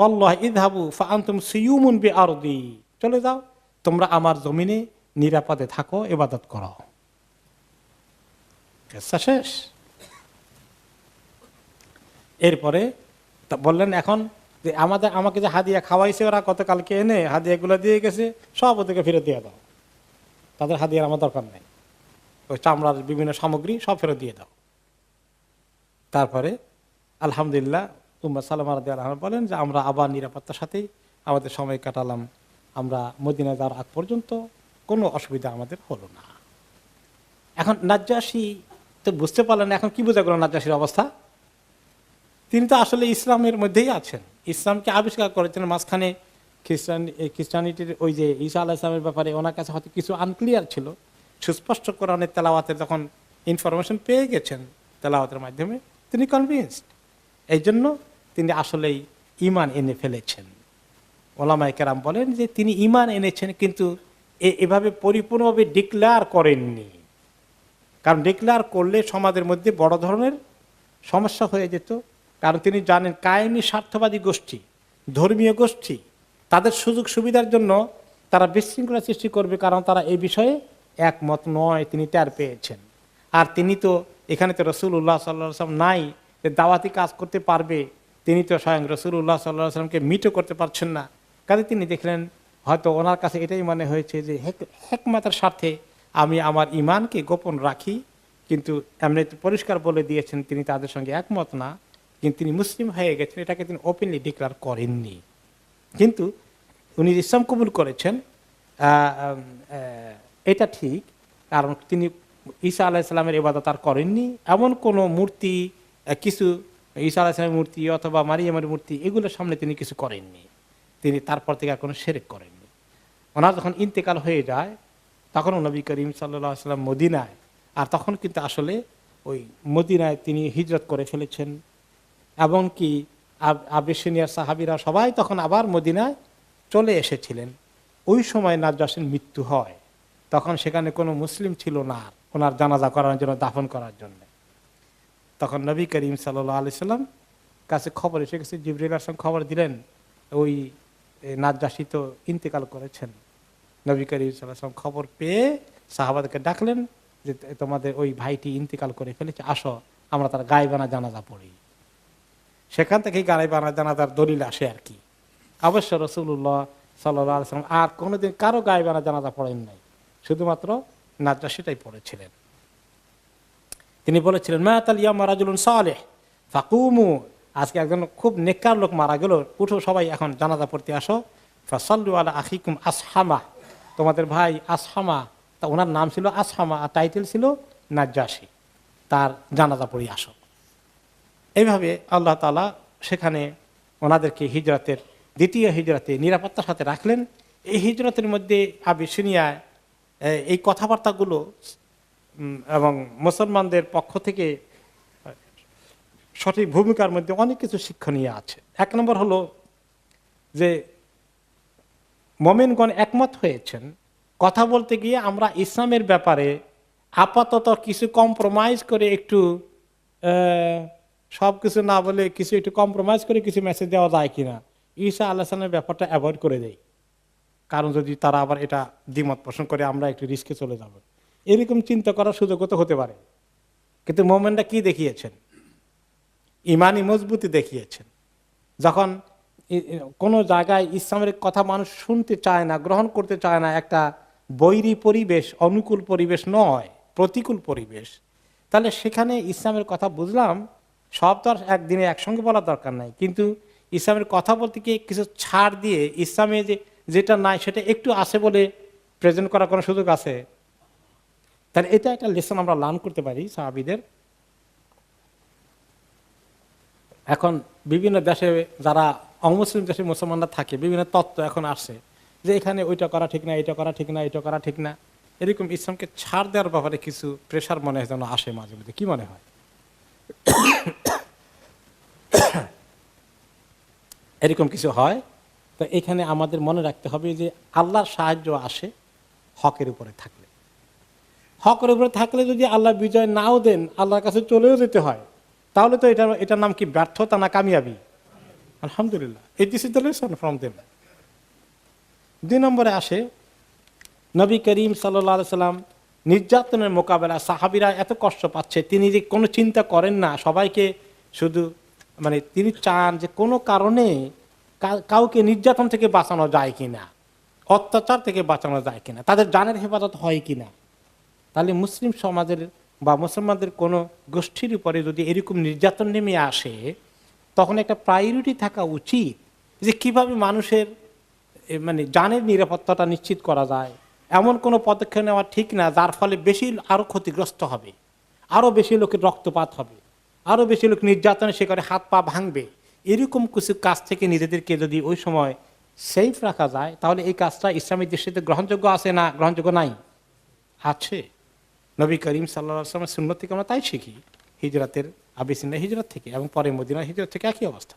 আল্লাহ ইযহাবু ফাআনতুম সিয়ুমুন বিআরদি, চলে যাও, তোমরা আমার জমিনে নিরাপদে থাকো, ইবাদত করো। শেষ। এরপরে বললেন এখন যে আমাকে যে হাদিয়া খাওয়াইছে ওরা গতকালকে এনে হাদিয়াগুলো দিয়ে গেছে, সব ওদেরকে ফেরত দিয়ে দাও, তাদের হাদিয়ার আমার দরকার নেই, ওই চামড়ার বিভিন্ন সামগ্রী সব ফেরত দিয়ে দাও। তারপরে আলহামদুলিল্লাহ উম্মে সালামা রাদিয়াল্লাহু আনহা বলেন যে আমরা আবার নিরাপত্তার সাথেই আমাদের সময় কাটালাম, আমরা মদিনা যাওয়ার আগ পর্যন্ত কোনো অসুবিধা আমাদের হলো না। এখন নাজ্জাশী তো বুঝতে পারলেন, এখন কি বোঝা গেল নাজ্জাশীর অবস্থা? তিনি তো আসলে ইসলামের মধ্যেই আছেন, ইসলামকে আবিষ্কার করেছেন, মাঝখানে খ্রিস্টানিটির ওই যে ঈসা আলাইহিস সালামের ব্যাপারে ওনার কাছে হয়তো কিছু আনক্লিয়ার ছিল, সুস্পষ্ট কোরআনের তেলাওয়াতের যখন ইনফরমেশন পেয়ে গেছেন তেলাওয়াতের মাধ্যমে, তিনি কনভিন্সড। এই জন্য তিনি আসলেই ঈমান এনে ফেলেছেন। ওলামায়ে কেরাম বলেন যে তিনি ঈমান এনেছেন, কিন্তু এভাবে পরিপূর্ণভাবে ডিক্লেয়ার করেননি, কারণ ডিক্লেয়ার করলে সমাজের মধ্যে বড় ধরনের সমস্যা হয়ে যেত। কারণ তিনি জানেন কায়েমি স্বার্থবাদী গোষ্ঠী, ধর্মীয় গোষ্ঠী, তাদের সুযোগ সুবিধার জন্য তারা বিশৃঙ্খলা সৃষ্টি করবে, কারণ তারা এই বিষয়ে একমত নয়, তিনি টের পেয়েছেন। আর তিনি তো এখানে তো রাসূলুল্লাহ সাল্লাল্লাহু আলাইহি ওয়াসাল্লাম নাই যে দাওয়াতি কাজ করতে পারবে, তিনি তো স্বয়ং রাসূলুল্লাহ সাল্লাল্লাহু আলাইহি ওয়াসাল্লামকে মিটও করতে পারছেন না। কাজে তিনি দেখলেন হয়তো ওনার কাছে এটাই মনে হয়েছে যে হিকমতের স্বার্থে আমি আমার ঈমানকে গোপন রাখি, কিন্তু এমনি পরিষ্কার বলে দিয়েছেন তিনি তাদের সঙ্গে একমত না, কিন্তু তিনি মুসলিম হয়ে গেছেন, এটাকে তিনি ওপেনলি ডিক্লেয়ার করেননি। কিন্তু উনি ইসলাম কবুল করেছেন, এটা ঠিক, কারণ তিনি ঈসা আলাইহিস সালামের ইবাদত আর করেননি। এমন কোনো মূর্তি, কিছু ঈসা আলাইহিস সালামের মূর্তি অথবা মারিয়ামের মূর্তি, এগুলোর সামনে তিনি কিছু করেননি। তিনি তারপর থেকে আর কোনো শিরক করেননি। ওনার যখন ইন্তেকাল হয়ে যায় তখনও নবী করিম সাল্লাল্লাহু আলাইহি ওয়াসাল্লাম মদিনায়, আর তখন কিন্তু আসলে ওই মদিনায় তিনি হিজরত করে ফেলেছেন, এমনকি আবিসিনিয়ার সাহাবীরা সবাই তখন আবার মদিনায় চলে এসেছিলেন। ওই সময় নাজ্জাশীর মৃত্যু হয়, তখন সেখানে কোনো মুসলিম ছিল না ওনার জানাজা করার জন্য, দাফন করার জন্য। তখন নবী করিম সাল্লাল্লাহু আলাইহি ওয়াসাল্লাম কাছে খবর এসে গেছে, জিবরিল আলাইহিস সালাম খবর দিলেন ওই নাজ্জাশী তো ইন্তেকাল করেছেন। নবী করিম সাল্লাল্লাহু আলাইহি ওয়াসাল্লাম খবর পেয়ে সাহাবাদেরকে ডাকলেন যে তোমাদের ওই ভাইটি ইন্তেকাল করে ফেলেছে, আসো আমরা তার গায়েবানা জানাজা পড়ি। সেখান থেকেই গায়েবানা জানাজার দলিল আসে আর কি। অবশ্য রাসূলুল্লাহ সাল্লাল্লাহু আলাইহি ওয়াসাল্লাম আর কোনোদিন কারো গায়েবানা জানাজা পড়েন নাই, শুধুমাত্র নাজ্জাশীটাই পড়েছিলেন। তিনি বলেছিলেন মাতাল ইয়াউমা রাজুলুন সালেহ ফাকুমু, আজকে একজন খুব নেককার লোক মারা গেল, উঠো সবাই এখন জানাজা পড়তে আসো। ফাসাল্লু আলা আখিকুম আসহামা, তোমাদের ভাই আসহামা, তা ওনার নাম ছিল আসহামা আর টাইটেল ছিল নাজ্জাশী, তার জানাজা পড়ে আসো। এইভাবে আল্লাহ তাআলা সেখানে ওনাদেরকে হিজরতের দ্বিতীয় হিজরতে নিরাপত্তার সাথে রাখলেন। এই হিজরতের মধ্যে আবিসিনিয়ায় এই কথাবার্তাগুলো এবং মুসলমানদের পক্ষ থেকে সঠিক ভূমিকার মধ্যে অনেক কিছু শিক্ষণীয় আছে। এক নম্বর হলো যে মুমিনগণ একমত হয়েছেন কথা বলতে গিয়ে আমরা ইসলামের ব্যাপারে আপাতত কিছু কম্প্রোমাইজ করে একটু সব কিছু না বলে কিছু একটু কম্প্রোমাইজ করে কিছু মেসেজ দেওয়া যায় কিনা, ঈসা আলাইহিস সালামের ব্যাপারটা অ্যাভয়েড করে দেয়। কারণ যদি তারা আবার এটা দ্বিমত পোষণ করে আমরা একটু রিস্কে চলে যাব, এরকম চিন্তা করার সুযোগও তো হতে পারে। কিন্তু মুমিনরা কি দেখিয়েছেন? ইমানি মজবুতি দেখিয়েছেন। যখন কোনো জায়গায় ইসলামের কথা মানুষ শুনতে চায় না, গ্রহণ করতে চায় না, একটা বৈরী পরিবেশ, অনুকূল পরিবেশ নয়, প্রতিকূল পরিবেশ, তাহলে সেখানে ইসলামের কথা বুঝলাম, সব তো আর একদিনে একসঙ্গে বলার দরকার নাই, কিন্তু ইসলামের কথা বলতে গিয়ে কিছু ছাড় দিয়ে ইসলামে যেটা নাই সেটা একটু আছে বলে প্রেজেন্ট করার কোনো সুযোগ আছে। তাহলে এটা একটা লেসন আমরা লার্ন করতে পারি সাহাবীদের। এখন বিভিন্ন দেশে যারা অমুসলিম দেশে মুসলমানরা থাকে, বিভিন্ন তত্ত্ব এখন আসছে যে এখানে ওইটা করা ঠিক না, এটা করা ঠিক না, এটা করা ঠিক না, এরকম ইসলামকে ছাড় দেওয়ার ব্যাপারে কিছু প্রেশার মনে হয় যেন আসে মাঝে মধ্যে। কি মনে হয়? এরকম কিছু হয়। তো এখানে আমাদের মনে রাখতে হবে যে আল্লাহর সাহায্য আসে হকের উপরে থাকলে। হকের উপরে থাকলে যদি আল্লাহ বিজয় নাও দেন, আল্লাহর কাছে চলেও যেতে হয়, তাহলে তো এটার নাম কি ব্যর্থতা না কামিয়াবি? আলহামদুলিল্লাহ, this is the lesson from them. 2 নম্বরে আসে নবী করিম সাল্লাল্লাহু আলাইহি সাল্লাম নির্যাতনের মোকাবেলা, সাহাবীরা এত কষ্ট পাচ্ছে, তিনি যে কোনো চিন্তা করেন না, সবাইকে শুধু তিনি চান যে কোনো কারণে কাউকে নির্যাতন থেকে বাঁচানো যায় কিনা, অত্যাচার থেকে বাঁচানো যায় কিনা, তাদের জানের হেফাজত হয় কিনা। তাহলে মুসলিম সমাজের বা মুসলমানদের কোনো গোষ্ঠীর উপরে যদি এরকম নির্যাতন নেমে আসে, তখন একটা প্রায়োরিটি থাকা উচিত যে কিভাবে মানুষের জানের নিরাপত্তাটা নিশ্চিত করা যায়। এমন কোনো পদক্ষেপ নেওয়া ঠিক না যার ফলে বেশি আরও ক্ষতিগ্রস্ত হবে, আরও বেশি লোকের রক্তপাত হবে, আরও বেশি লোক নির্যাতনের শিকারে হাত পা ভাঙবে। এরকম কিছু কাজ থেকে নিজেদেরকে যদি ওই সময় সেফ রাখা যায়, তাহলে এই কাজটা ইসলামী দৃষ্টিতে গ্রহণযোগ্য আছে না গ্রহণযোগ্য নাই? আছে। নবী করিম সাল্লাল্লাহু আলাইহি ওয়াসাল্লামের সুন্নাত থেকে আমরা তাই শিখি, হিজরতের আবিসিনিয়া হিজরত থেকে এবং পরে মদিনা হিজরত থেকে একই অবস্থা।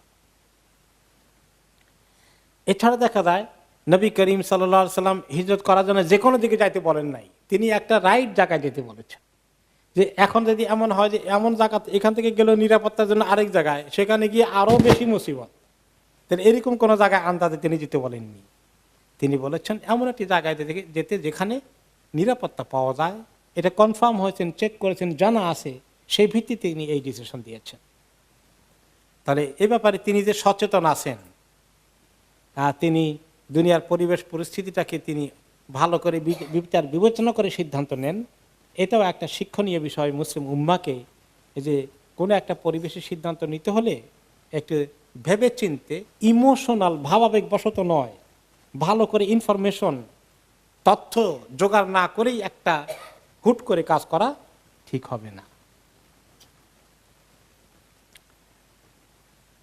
এছাড়া দেখা যায় নবী করিম সাল্লাল্লাহু আলাইহি ওয়াসাল্লাম হিজরত করার জন্য যে কোনো দিকে যাইতে বলেন নাই, তিনি একটা রাইট জায়গায় যেতে বলেছেন। যে এখন যদি এমন হয় যে এমন জায়গা এখান থেকে গেলেও নিরাপত্তার জন্য আরেক জায়গায়, সেখানে গিয়ে আরও বেশি মুসিবত, তাহলে এরকম কোনো জায়গায় আন্দাজে তিনি যেতে বলেননি। তিনি বলেছেন এমন একটি জায়গায় যেতে যেখানে নিরাপত্তা পাওয়া যায়, এটা কনফার্ম হয়েছেন, চেক করেছেন, জানা আছে, সেই ভিত্তিতে তিনি এই ডিসিশন দিয়েছেন। তাহলে এ ব্যাপারে তিনি যে সচেতন আছেন, তিনি দুনিয়ার পরিবেশ পরিস্থিতিটাকে তিনি ভালো করে বিচার বিবেচনা করে সিদ্ধান্ত নেন, এটাও একটা শিক্ষণীয় বিষয় মুসলিম উম্মাকে। যে কোনো একটা পরিবেশের সিদ্ধান্ত নিতে হলে একটু ভেবে চিনতে, ইমোশনাল ভাবাবেগ বশত নয়, ভালো করে ইনফরমেশন তথ্য জোগাড় না করেই একটা হুট করে কাজ করা ঠিক হবে না।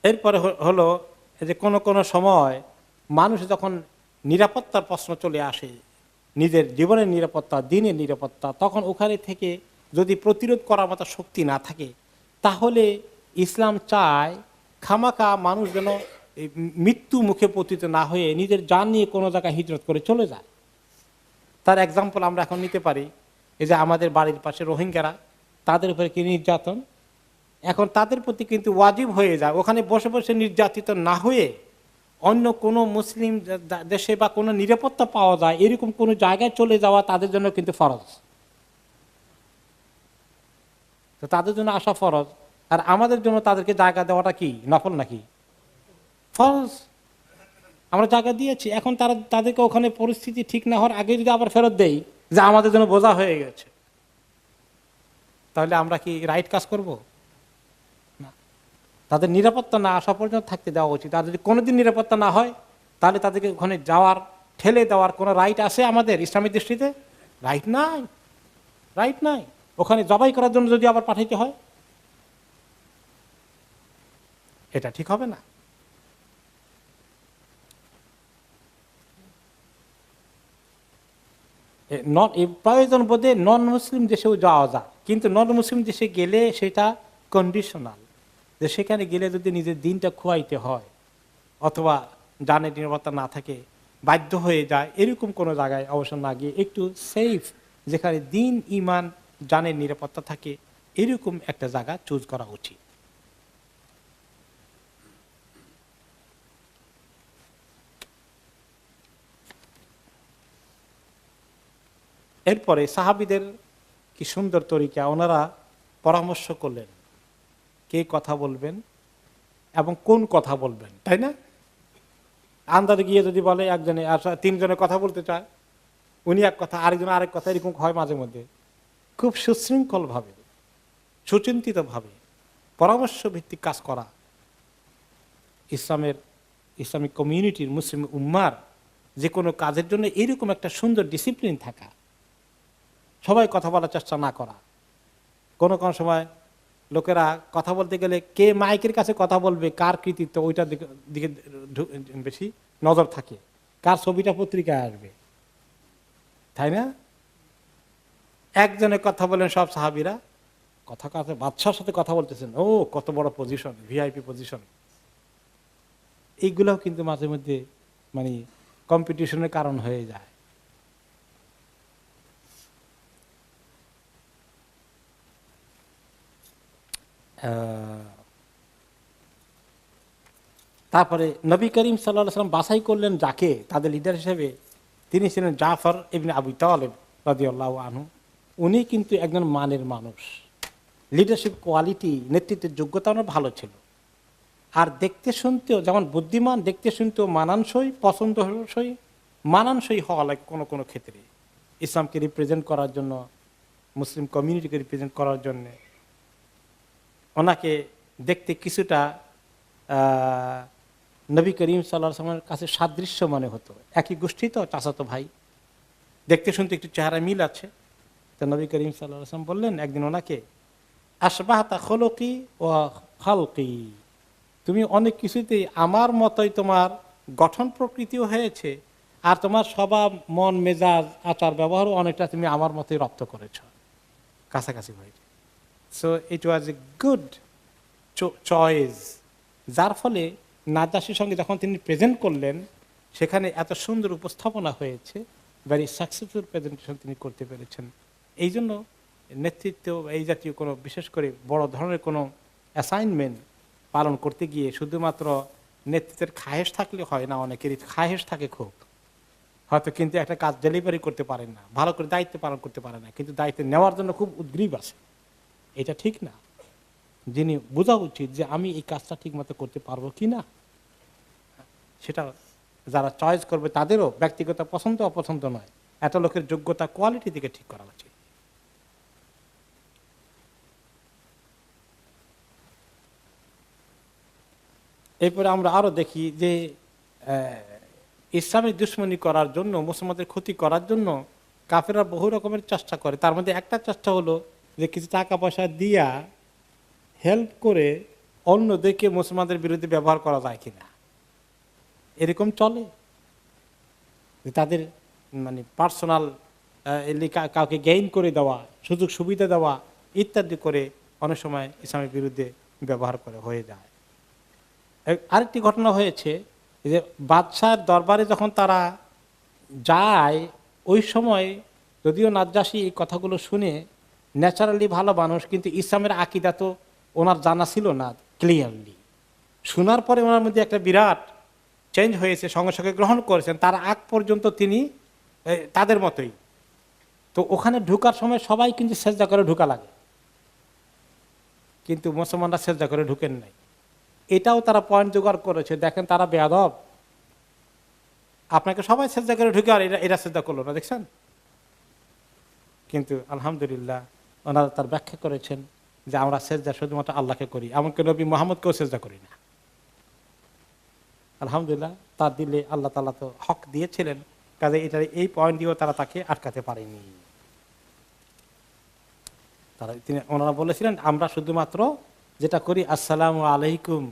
এরপরে হলো যে কোনো সময় মানুষ যখন নিরাপত্তার প্রশ্ন চলে আসে, নিজের জীবনের নিরাপত্তা, দিনের নিরাপত্তা, তখন ওখানে থেকে যদি প্রতিরোধ করার মতো শক্তি না থাকে, তাহলে ইসলাম চায় খামাখা মানুষ যেন মৃত্যু মুখে পতিত না হয়ে নিজের জান নিয়ে কোনো জায়গায় হিজরত করে চলে যায়। তার এক্সাম্পল আমরা এখন নিতে পারি, এই যে আমাদের বাড়ির পাশে রোহিঙ্গারা, তাদের উপরে কি নির্যাতন, এখন তাদের প্রতি কিন্তু ওয়াজিব হয়ে যায় ওখানে বসে বসে নির্যাতিত না হয়ে অন্য কোনো মুসলিম দেশে বা কোনো নিরাপত্তা পাওয়া যায় এরকম কোনো জায়গায় চলে যাওয়া তাদের জন্য কিন্তু ফরজ। তো তাদের জন্য আসা ফরজ, আর আমাদের জন্য তাদেরকে জায়গা দেওয়াটা কি নফল নাকি ফরজ? আমরা জায়গা দিয়েছি, এখন তাদেরকে ওখানে পরিস্থিতি ঠিক না হওয়ার আগে যদি আবার ফেরত দেই যে আমাদের জন্য বোঝা হয়ে গেছে, তাহলে আমরা কি রাইট কাজ করব? না, তাদের নিরাপত্তা না আসা পর্যন্ত থাকতে দেওয়া উচিত। আর যদি কোনোদিন নিরাপত্তা না হয়, তাহলে তাদেরকে ওখানে যাওয়ার ঠেলে দেওয়ার কোনো রাইট আছে আমাদের ইসলামের দৃষ্টিতে? রাইট নাই, রাইট নাই। ওখানে জবাই করার জন্য যদি আবার পাঠাইতে হয়, এটা ঠিক হবে না। প্রয়োজন বোধে নন মুসলিম দেশেও যাওয়া যায়, কিন্তু নন মুসলিম দেশে গেলে সেটা কন্ডিশনাল, যে সেখানে গেলে যদি নিজের দিনটা খোয়াইতে হয় অথবা জানের নিরাপত্তা না থাকে, বাধ্য হয়ে যায়, এরকম কোনো জায়গায় অবশ্য না গিয়ে একটু সেফ, যেখানে দিন ইমান জানের নিরাপত্তা থাকে, এরকম একটা জায়গা চুজ করা উচিত। এরপরে সাহাবীদের কি সুন্দর তরিকা, ওনারা পরামর্শ করলেন কে কথা বলবেন এবং কোন কথা বলবেন, তাই না? আন্দাজে গিয়ে যদি বলে একজনে আর তিনজনে কথা বলতে চায়, উনি এক কথা আরেকজন আরেক কথা, এরকম হয় মাঝে মধ্যে। খুব সুশৃঙ্খল ভাবে, সুচিন্তিত ভাবে পরামর্শ ভিত্তিক কাজ করা ইসলামিক কমিউনিটির, মুসলিম উম্মার যে কোনো কাজের জন্য এরকম একটা সুন্দর ডিসিপ্লিন থাকা, সবাই কথা বলার চেষ্টা না করা। কোনো কোনো সময় লোকেরা কথা বলতে গেলে কে মাইকের কাছে কথা বলবে, কার কৃতিত্ব, ওইটার দিকে বেশি নজর থাকে, কার ছবিটা পত্রিকায় আসবে, তাই না? একজনে কথা বলেন সব সাহাবীরা, কথা কথা বাদশার সাথে কথা বলতেছেন, ও কত বড় পজিশন, ভিআইপি পজিশন। এইগুলোও কিন্তু মাঝে মধ্যে মানে কম্পিটিশনের কারণ হয়ে যায়। তারপরে নবী করিম সাল্লাল্লাহু আলাইহি ওয়াসাল্লাম বাছাই করলেন যাকে তাদের লিডার হিসেবে, তিনি ছিলেন জাফর ইবনে আবু তালেব রাদিয়াল্লাহু আনহু। উনি কিন্তু একজন মানের মানুষ, লিডারশিপ কোয়ালিটি, নেতৃত্বের যোগ্যতা ওনার ভালো ছিল। আর দেখতে শুনতেও যেমন বুদ্ধিমান, দেখতে শুনতেও মানানসই, পছন্দসই, মানানসই হওয়া লাগে কোনো কোনো ক্ষেত্রে, ইসলামকে রিপ্রেজেন্ট করার জন্য, মুসলিম কমিউনিটিকে রিপ্রেজেন্ট করার জন্যে। ওনাকে দেখতে কিছুটা নবী করিম সাল্লাল্লাহু আলাইহি ওয়াসাল্লামের কাছে সাদৃশ্য মনে হতো, একই গোষ্ঠী তো, চাচাতো ভাই, দেখতে শুনতে একটু চেহারা মিল আছে। তো নবী করিম সাল্লাল্লাহু আলাইহি ওয়াসাল্লাম বললেন একদিন ওনাকে, আশবাহতা খলকি ওয়া খালকি, তুমি অনেক কিছুতেই আমার মতোই তোমার গঠন প্রকৃতিও হয়েছে, আর তোমার স্বভাব, মন, মেজাজ, আচার ব্যবহারও অনেকটা তুমি আমার মতোই রপ্ত করেছ, কাছাকাছি হয়েছে। So it was a good choice, যার ফলে নাজাশির সঙ্গে যখন তিনি প্রেজেন্ট করলেন, সেখানে এত সুন্দর উপস্থাপনা হয়েছে, ভেরি সাকসেসফুল প্রেজেন্টেশন তিনি করতে পেরেছেন। এই জন্য নেতৃত্ব, এই জাতীয় কোনো বিশেষ করে বড় ধরনের কোনো অ্যাসাইনমেন্ট পালন করতে গিয়ে শুধুমাত্র নেতৃত্বের খায়েশ থাকলে হয় না, অনেকেরই খায়েশ থাকে খুব, হয়তো কিন্তু একটা কাজ ডেলিভারি করতে পারেন না, ভালো করে দায়িত্ব পালন করতে পারে না, কিন্তু দায়িত্ব নেওয়ার জন্য খুব উদ্গ্রীব আছে। এটা ঠিক না। যিনি বোঝা উচিত যে আমি এই কাজটা ঠিক মতো করতে পারবো কি না, সেটা যারা চয়েস করবে তাদেরও ব্যক্তিগত পছন্দ অপছন্দ নয়, এত লোকের যোগ্যতা, কোয়ালিটি দিকে ঠিক করা উচিত। এরপরে আমরা আরো দেখি যে ইসলামের দুশ্মনী করার জন্য, মুসলমানদের ক্ষতি করার জন্য কাফেররা বহু রকমের চেষ্টা করে। তার মধ্যে একটা চেষ্টা হলো যে কিছু টাকা পয়সা দিয়া হেল্প করে অন্যদেরকে মুসলমানদের বিরুদ্ধে ব্যবহার করা যায় কিনা, এরকম চলে। তাদের মানে পার্সোনাল কাউকে গেইন করে দেওয়া, সুযোগ সুবিধা দেওয়া ইত্যাদি করে অনেক সময় ইসলামের বিরুদ্ধে ব্যবহার করে হয়ে যায়। আরেকটি ঘটনা হয়েছে যে বাদশার দরবারে যখন তারা যায়, ওই সময় যদিও নাজ্জাশী এই কথাগুলো শুনে ন্যাচারালি ভালো মানুষ, কিন্তু ইসলামের আকীদা তো ওনার জানা ছিল না ক্লিয়ারলি। শোনার পরে ওনার মধ্যে একটা বিরাট চেঞ্জ হয়েছে, সঙ্গে সঙ্গে গ্রহণ করেছেন। তার আগ পর্যন্ত তিনি তাদের মতোই। তো ওখানে ঢুকার সময় সবাই কিন্তু সেজদা করে ঢুকা লাগে, কিন্তু মুসলমানরা সেজদা করে ঢুকেন নাই। এটাও তারা পয়েন্ট জোগাড় করেছে, দেখেন তারা বেয়াদব, আপনাকে সবাই সেজদা করে ঢুকে আর এরা সেজদা করলো না, দেখছেন। কিন্তু আলহামদুলিল্লাহ ওনারা তার ব্যাখ্যা করেছেন যে আমরা সেজদা শুধুমাত্র আল্লাহকে করি, এমনকি নবী মুহাম্মদকেও সেজদা করি না। আলহামদুলিল্লাহ, তার দিলে আল্লাহ তাআলা তো হক দিয়েছিলেন, কাজে এটা এই পয়েন্ট দিয়েও তারা তাকে আটকাতে পারেনি। ওনারা বলেছিলেন আমরা শুধুমাত্র যেটা করি আসসালামু আলাইকুম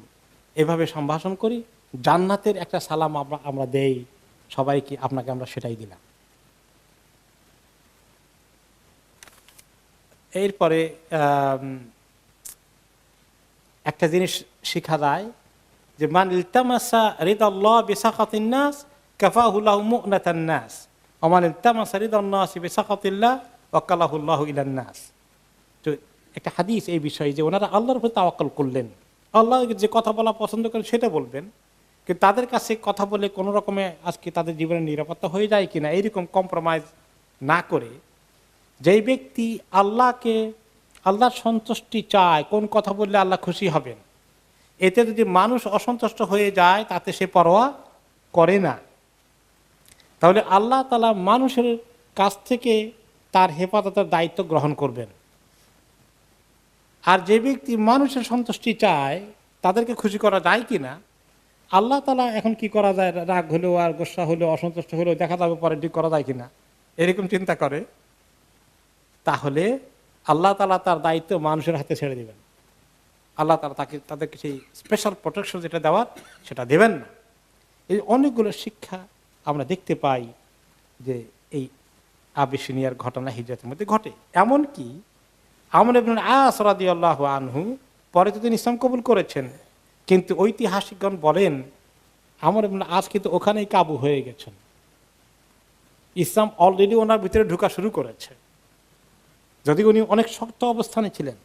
এভাবে সম্ভাষণ করি, জান্নাতের একটা সালাম আমরা দেই সবাইকে, আপনাকে আমরা সেটাই দিলাম। এরপরে একটা জিনিস শিখা যায় যে মান ইলতামাসা রিদাল্লাহ বিসাখাতিন নাস কাফাহু লাহু মু'নাতান নাস ওয়া মান ইলতামাসা রিদান-নাস বিসাখাতিল্লাহ ওয়াকালাহু আল্লাহু ইলান নাস। তো একটা হাদিস এই বিষয়ে যে ওনারা আল্লাহর উপর তাওয়াক্কুল করলেন, আল্লাহ যে কথা বলা পছন্দ করেন সেটা বলবেন, কিন্তু তাদের কাছে কথা বলে কোনো রকমে আজকে তাদের জীবনের নিরাপত্তা হয়ে যায় কিনা এইরকম কম্প্রোমাইজ না করে, যেই ব্যক্তি আল্লাহর সন্তুষ্টি চায়, কোন কথা বললে আল্লাহ খুশি হবেন, এতে যদি মানুষ অসন্তুষ্ট হয়ে যায় তাতে সে পরোয়া করে না, তাহলে আল্লাহ তাআলা মানুষের কাছ থেকে তার হেফাজতের দায়িত্ব গ্রহণ করবেন। আর যে ব্যক্তি মানুষের সন্তুষ্টি চায়, তাদেরকে খুশি করা যায় কিনা, আল্লাহ তাআলা এখন কি করা যায়, রাগ হলেও আর গোসা হলেও অসন্তুষ্ট হলেও দেখা যাবে পরে ঠিক করা যায় কিনা, এরকম চিন্তা করে, তাহলে আল্লাহ তাআলা তার দায়িত্ব মানুষের হাতে ছেড়ে দিবেন। আল্লাহ তাআলা তাদেরকে সেই স্পেশাল প্রোটেকশন যেটা দেওয়ার সেটা দেবেন না। এই অনেকগুলো শিক্ষা আমরা দেখতে পাই যে এই আবিসিনিয়ার ঘটনা হিজরতের মধ্যে ঘটে। এমনকি আমর ইবনে আস রাদিয়াল্লাহু আনহু পরে তো তিনি ইসলাম কবুল করেছেন, কিন্তু ঐতিহাসিকগণ বলেন আমর ইবনে আস কিন্তু ওখানেই কাবু হয়ে গেছেন, ইসলাম অলরেডি ওনার ভিতরে ঢোকা শুরু করেছে, যদি উনি অনেক শক্ত অবস্থানে ছিলেন,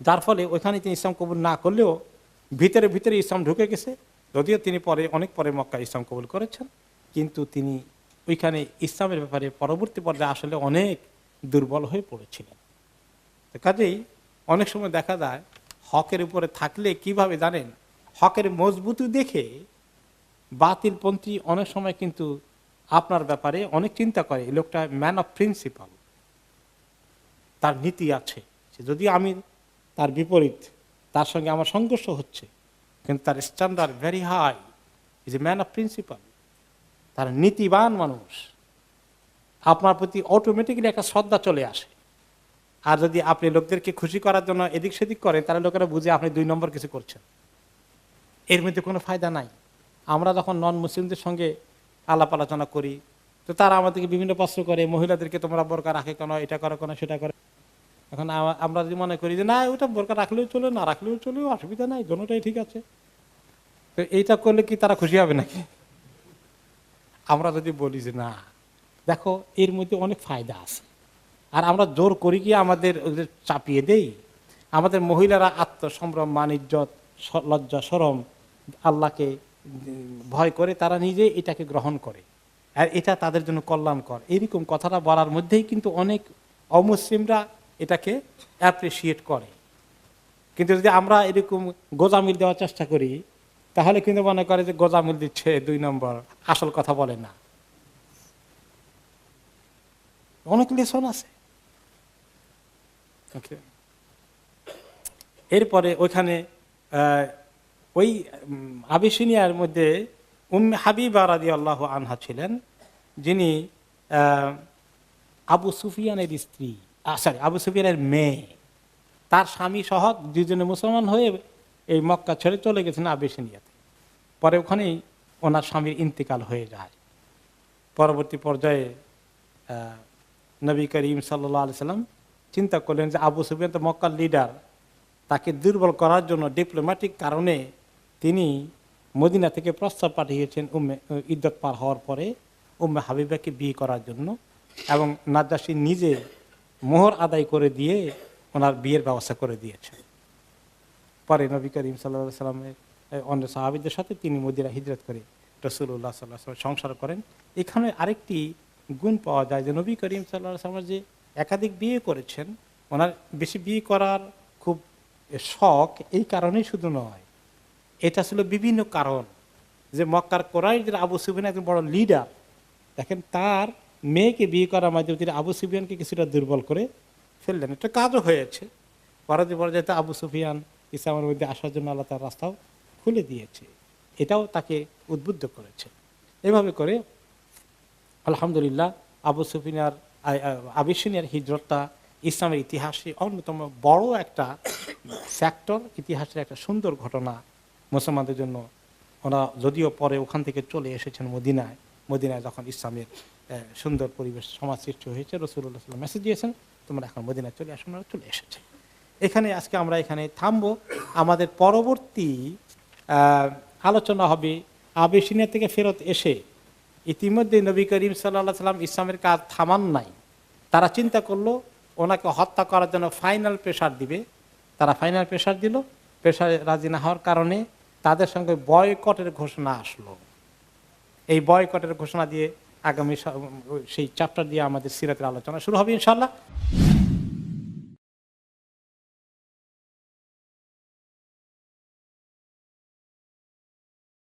যার ফলে ওইখানে তিনি ইসলাম কবুল না করলেও ভিতরে ভিতরে ইসলাম ঢুকে গেছে। যদিও তিনি অনেক পরে মক্কা ইসলাম কবুল করেছেন, কিন্তু তিনি ওইখানে ইসলামের ব্যাপারে পরবর্তী পর্যায়ে আসলে অনেক দুর্বল হয়ে পড়েছিলেন। কাজেই অনেক সময় দেখা যায় হকের উপরে থাকলে কিভাবে জানেন, হকের মজবুতি দেখে বাতিলপন্থী অনেক সময় কিন্তু আপনার ব্যাপারে অনেক চিন্তা করে। এই লোকটা ম্যান অফ প্রিন্সিপাল, তার নীতি আছে, যদি আমি তার বিপরীত, তার সঙ্গে আমার সংঘর্ষ হচ্ছে, কিন্তু তার standard very high, is a man of principle, তার নীতিবান মানুষ, আপনার প্রতি অটোমেটিক্যালি একটা শ্রদ্ধা চলে আসে। আর যদি আপনি লোকদেরকে খুশি করার জন্য এদিক সেদিক করেন, তাহলে লোকেরা বুঝে আপনি 2 নম্বর কিছু করছেন, এর মধ্যে কোনো ফায়দা নাই। আমরা যখন নন মুসলিমদের সঙ্গে আলাপ আলোচনা করি, তো তারা আমাদেরকে বিভিন্ন প্রশ্ন করে, মহিলাদেরকে তোমরা বোরকা রাখে কেন, এটা করো কেন, সেটা করে। এখন আমরা যদি মনে করি যে না ওটা বোরকা রাখলেও চলে, না রাখলেও চলে, অসুবিধা নাই, দোনোটাই ঠিক আছে, তো এইটা করলে কি তারা খুশি হবে নাকি? আমরা যদি বলি যে না দেখো এর মধ্যে অনেক ফায়দা আছে, আর আমরা জোর করি গিয়ে আমাদের চাপিয়ে দেই, আমাদের মহিলারা আত্মসম্ভ্রম, মান ইজ্জত, লজ্জা শরম, আল্লাহকে ভয় করে তারা নিজে এটাকে গ্রহণ করে, আর এটা তাদের জন্য কল্যাণকর, এরকম কথাটা বলার মধ্যেই কিন্তু অনেক অমুসলিমরা এটাকে অ্যাপ্রিসিয়েট করে। কিন্তু যদি আমরা এরকম গোজামিল দেওয়ার চেষ্টা করি, তাহলে কিন্তু মনে করে যে গোজামিল দিচ্ছে, 2 নম্বর, আসল কথা বলে না। অনেক লেসন আছে। এরপরে ওইখানে ওই আবিসিনিয়ার মধ্যে উম্মে হাবিবা রাদিয়াল্লাহু আনহা ছিলেন, যিনি আবু সুফিয়ানের স্ত্রী, আবু সুফিয়ানের মেয়ে। তার স্বামী সহ 2 জনে মুসলমান হয়ে এই মক্কা ছেড়ে চলে গেছেন আবিসিনিয়াতে। পরে ওখানেই ওনার স্বামীর ইন্তেকাল হয়ে যায়। পরবর্তী পর্যায়ে নবী করিম সাল্লাল্লাহু আলাইহি সাল্লাম চিন্তা করলেন যে আবু সুফিয়ান তো মক্কার লিডার, তাকে দুর্বল করার জন্য ডিপ্লোম্যাটিক কারণে তিনি মদিনা থেকে প্রস্তাব পাঠিয়েছেন ইদ্দত পার হওয়ার পরে উম্মে হাবিবাকে বিয়ে করার জন্য, এবং নাজ্জাশী নিজে মোহর আদায় করে দিয়ে ওনার বিয়ের ব্যবস্থা করে দিয়েছেন। পরে নবী করিম সাল্লাল্লাহু আলাইহি সাল্লামের অন্য সাহাবীদের সাথে তিনি মদিনা হিজরত করে রাসূলুল্লাহ সাল্লাল্লাহু আলাইহি ওয়াসাল্লাম সংসার করেন। এখানে আরেকটি গুণ পাওয়া যায় যে নবী করিম সাল্লাল্লাহু আলাইহি ওয়াসাল্লাম যে একাধিক বিয়ে করেছেন, ওনার বেশি বিয়ে করার খুব শখ এই কারণেই শুধু নয়, এটা ছিল বিভিন্ন কারণ। যে মক্কার কুরাইশদের আবু সুফিয়ান একজন বড় লিডার, দেখেন তার মেয়েকে বিয়ে করার মাধ্যমে তিনি আবু সুফিয়ানকে কিছুটা দুর্বল করে ফেললেন। একটা কাজও হয়েছে, পর্যায়ে আবু সুফিয়ান ইসলামের মধ্যে আসার জন্য আল্লাহ তার রাস্তাও খুলে দিয়েছে, এটাও তাকে উদ্বুদ্ধ করেছে। এভাবে করে আলহামদুলিল্লাহ আবিসিনিয়ার হিজরতটা ইসলামের ইতিহাসে অন্যতম বড় একটা ফ্যাক্টর, ইতিহাসের একটা সুন্দর ঘটনা মুসলমানদের জন্য। ওরা যদিও পরে ওখান থেকে চলে এসেছেন মদিনায়, মদিনায় যখন ইসলামের সুন্দর পরিবেশ সমাজ সৃষ্টি হয়েছে, রাসূলুল্লাহ সাল্লাল্লাহু আলাইহি ওয়াসাল্লাম মেসেজ দিয়েছেন তোমরা এখন মদিনায় চলে আসো, ওরা চলে এসেছে। এখানে আজকে আমরা এখানে থামবো। আমাদের পরবর্তী আলোচনা হবে আবিসিনিয়া থেকে ফেরত এসে ইতিমধ্যে নবী করিম সাল্লাল্লাহু আলাইহি ওয়াসাল্লাম ইসলামের কাজ থামান নাই। তারা চিন্তা করলো ওনাকে হত্যা করার জন্য ফাইনাল প্রেশার দিবে। তারা ফাইনাল প্রেশার দিল, প্রেশারে রাজি না হওয়ার কারণে তাদের সঙ্গে বয়কটের ঘোষণা আসলো। এই বয়কটের ঘোষণা দিয়ে আগামী সেই চ্যাপ্টার দিয়ে আমাদের সিরাতের আলোচনা শুরু হবে ইনশাআল্লাহ।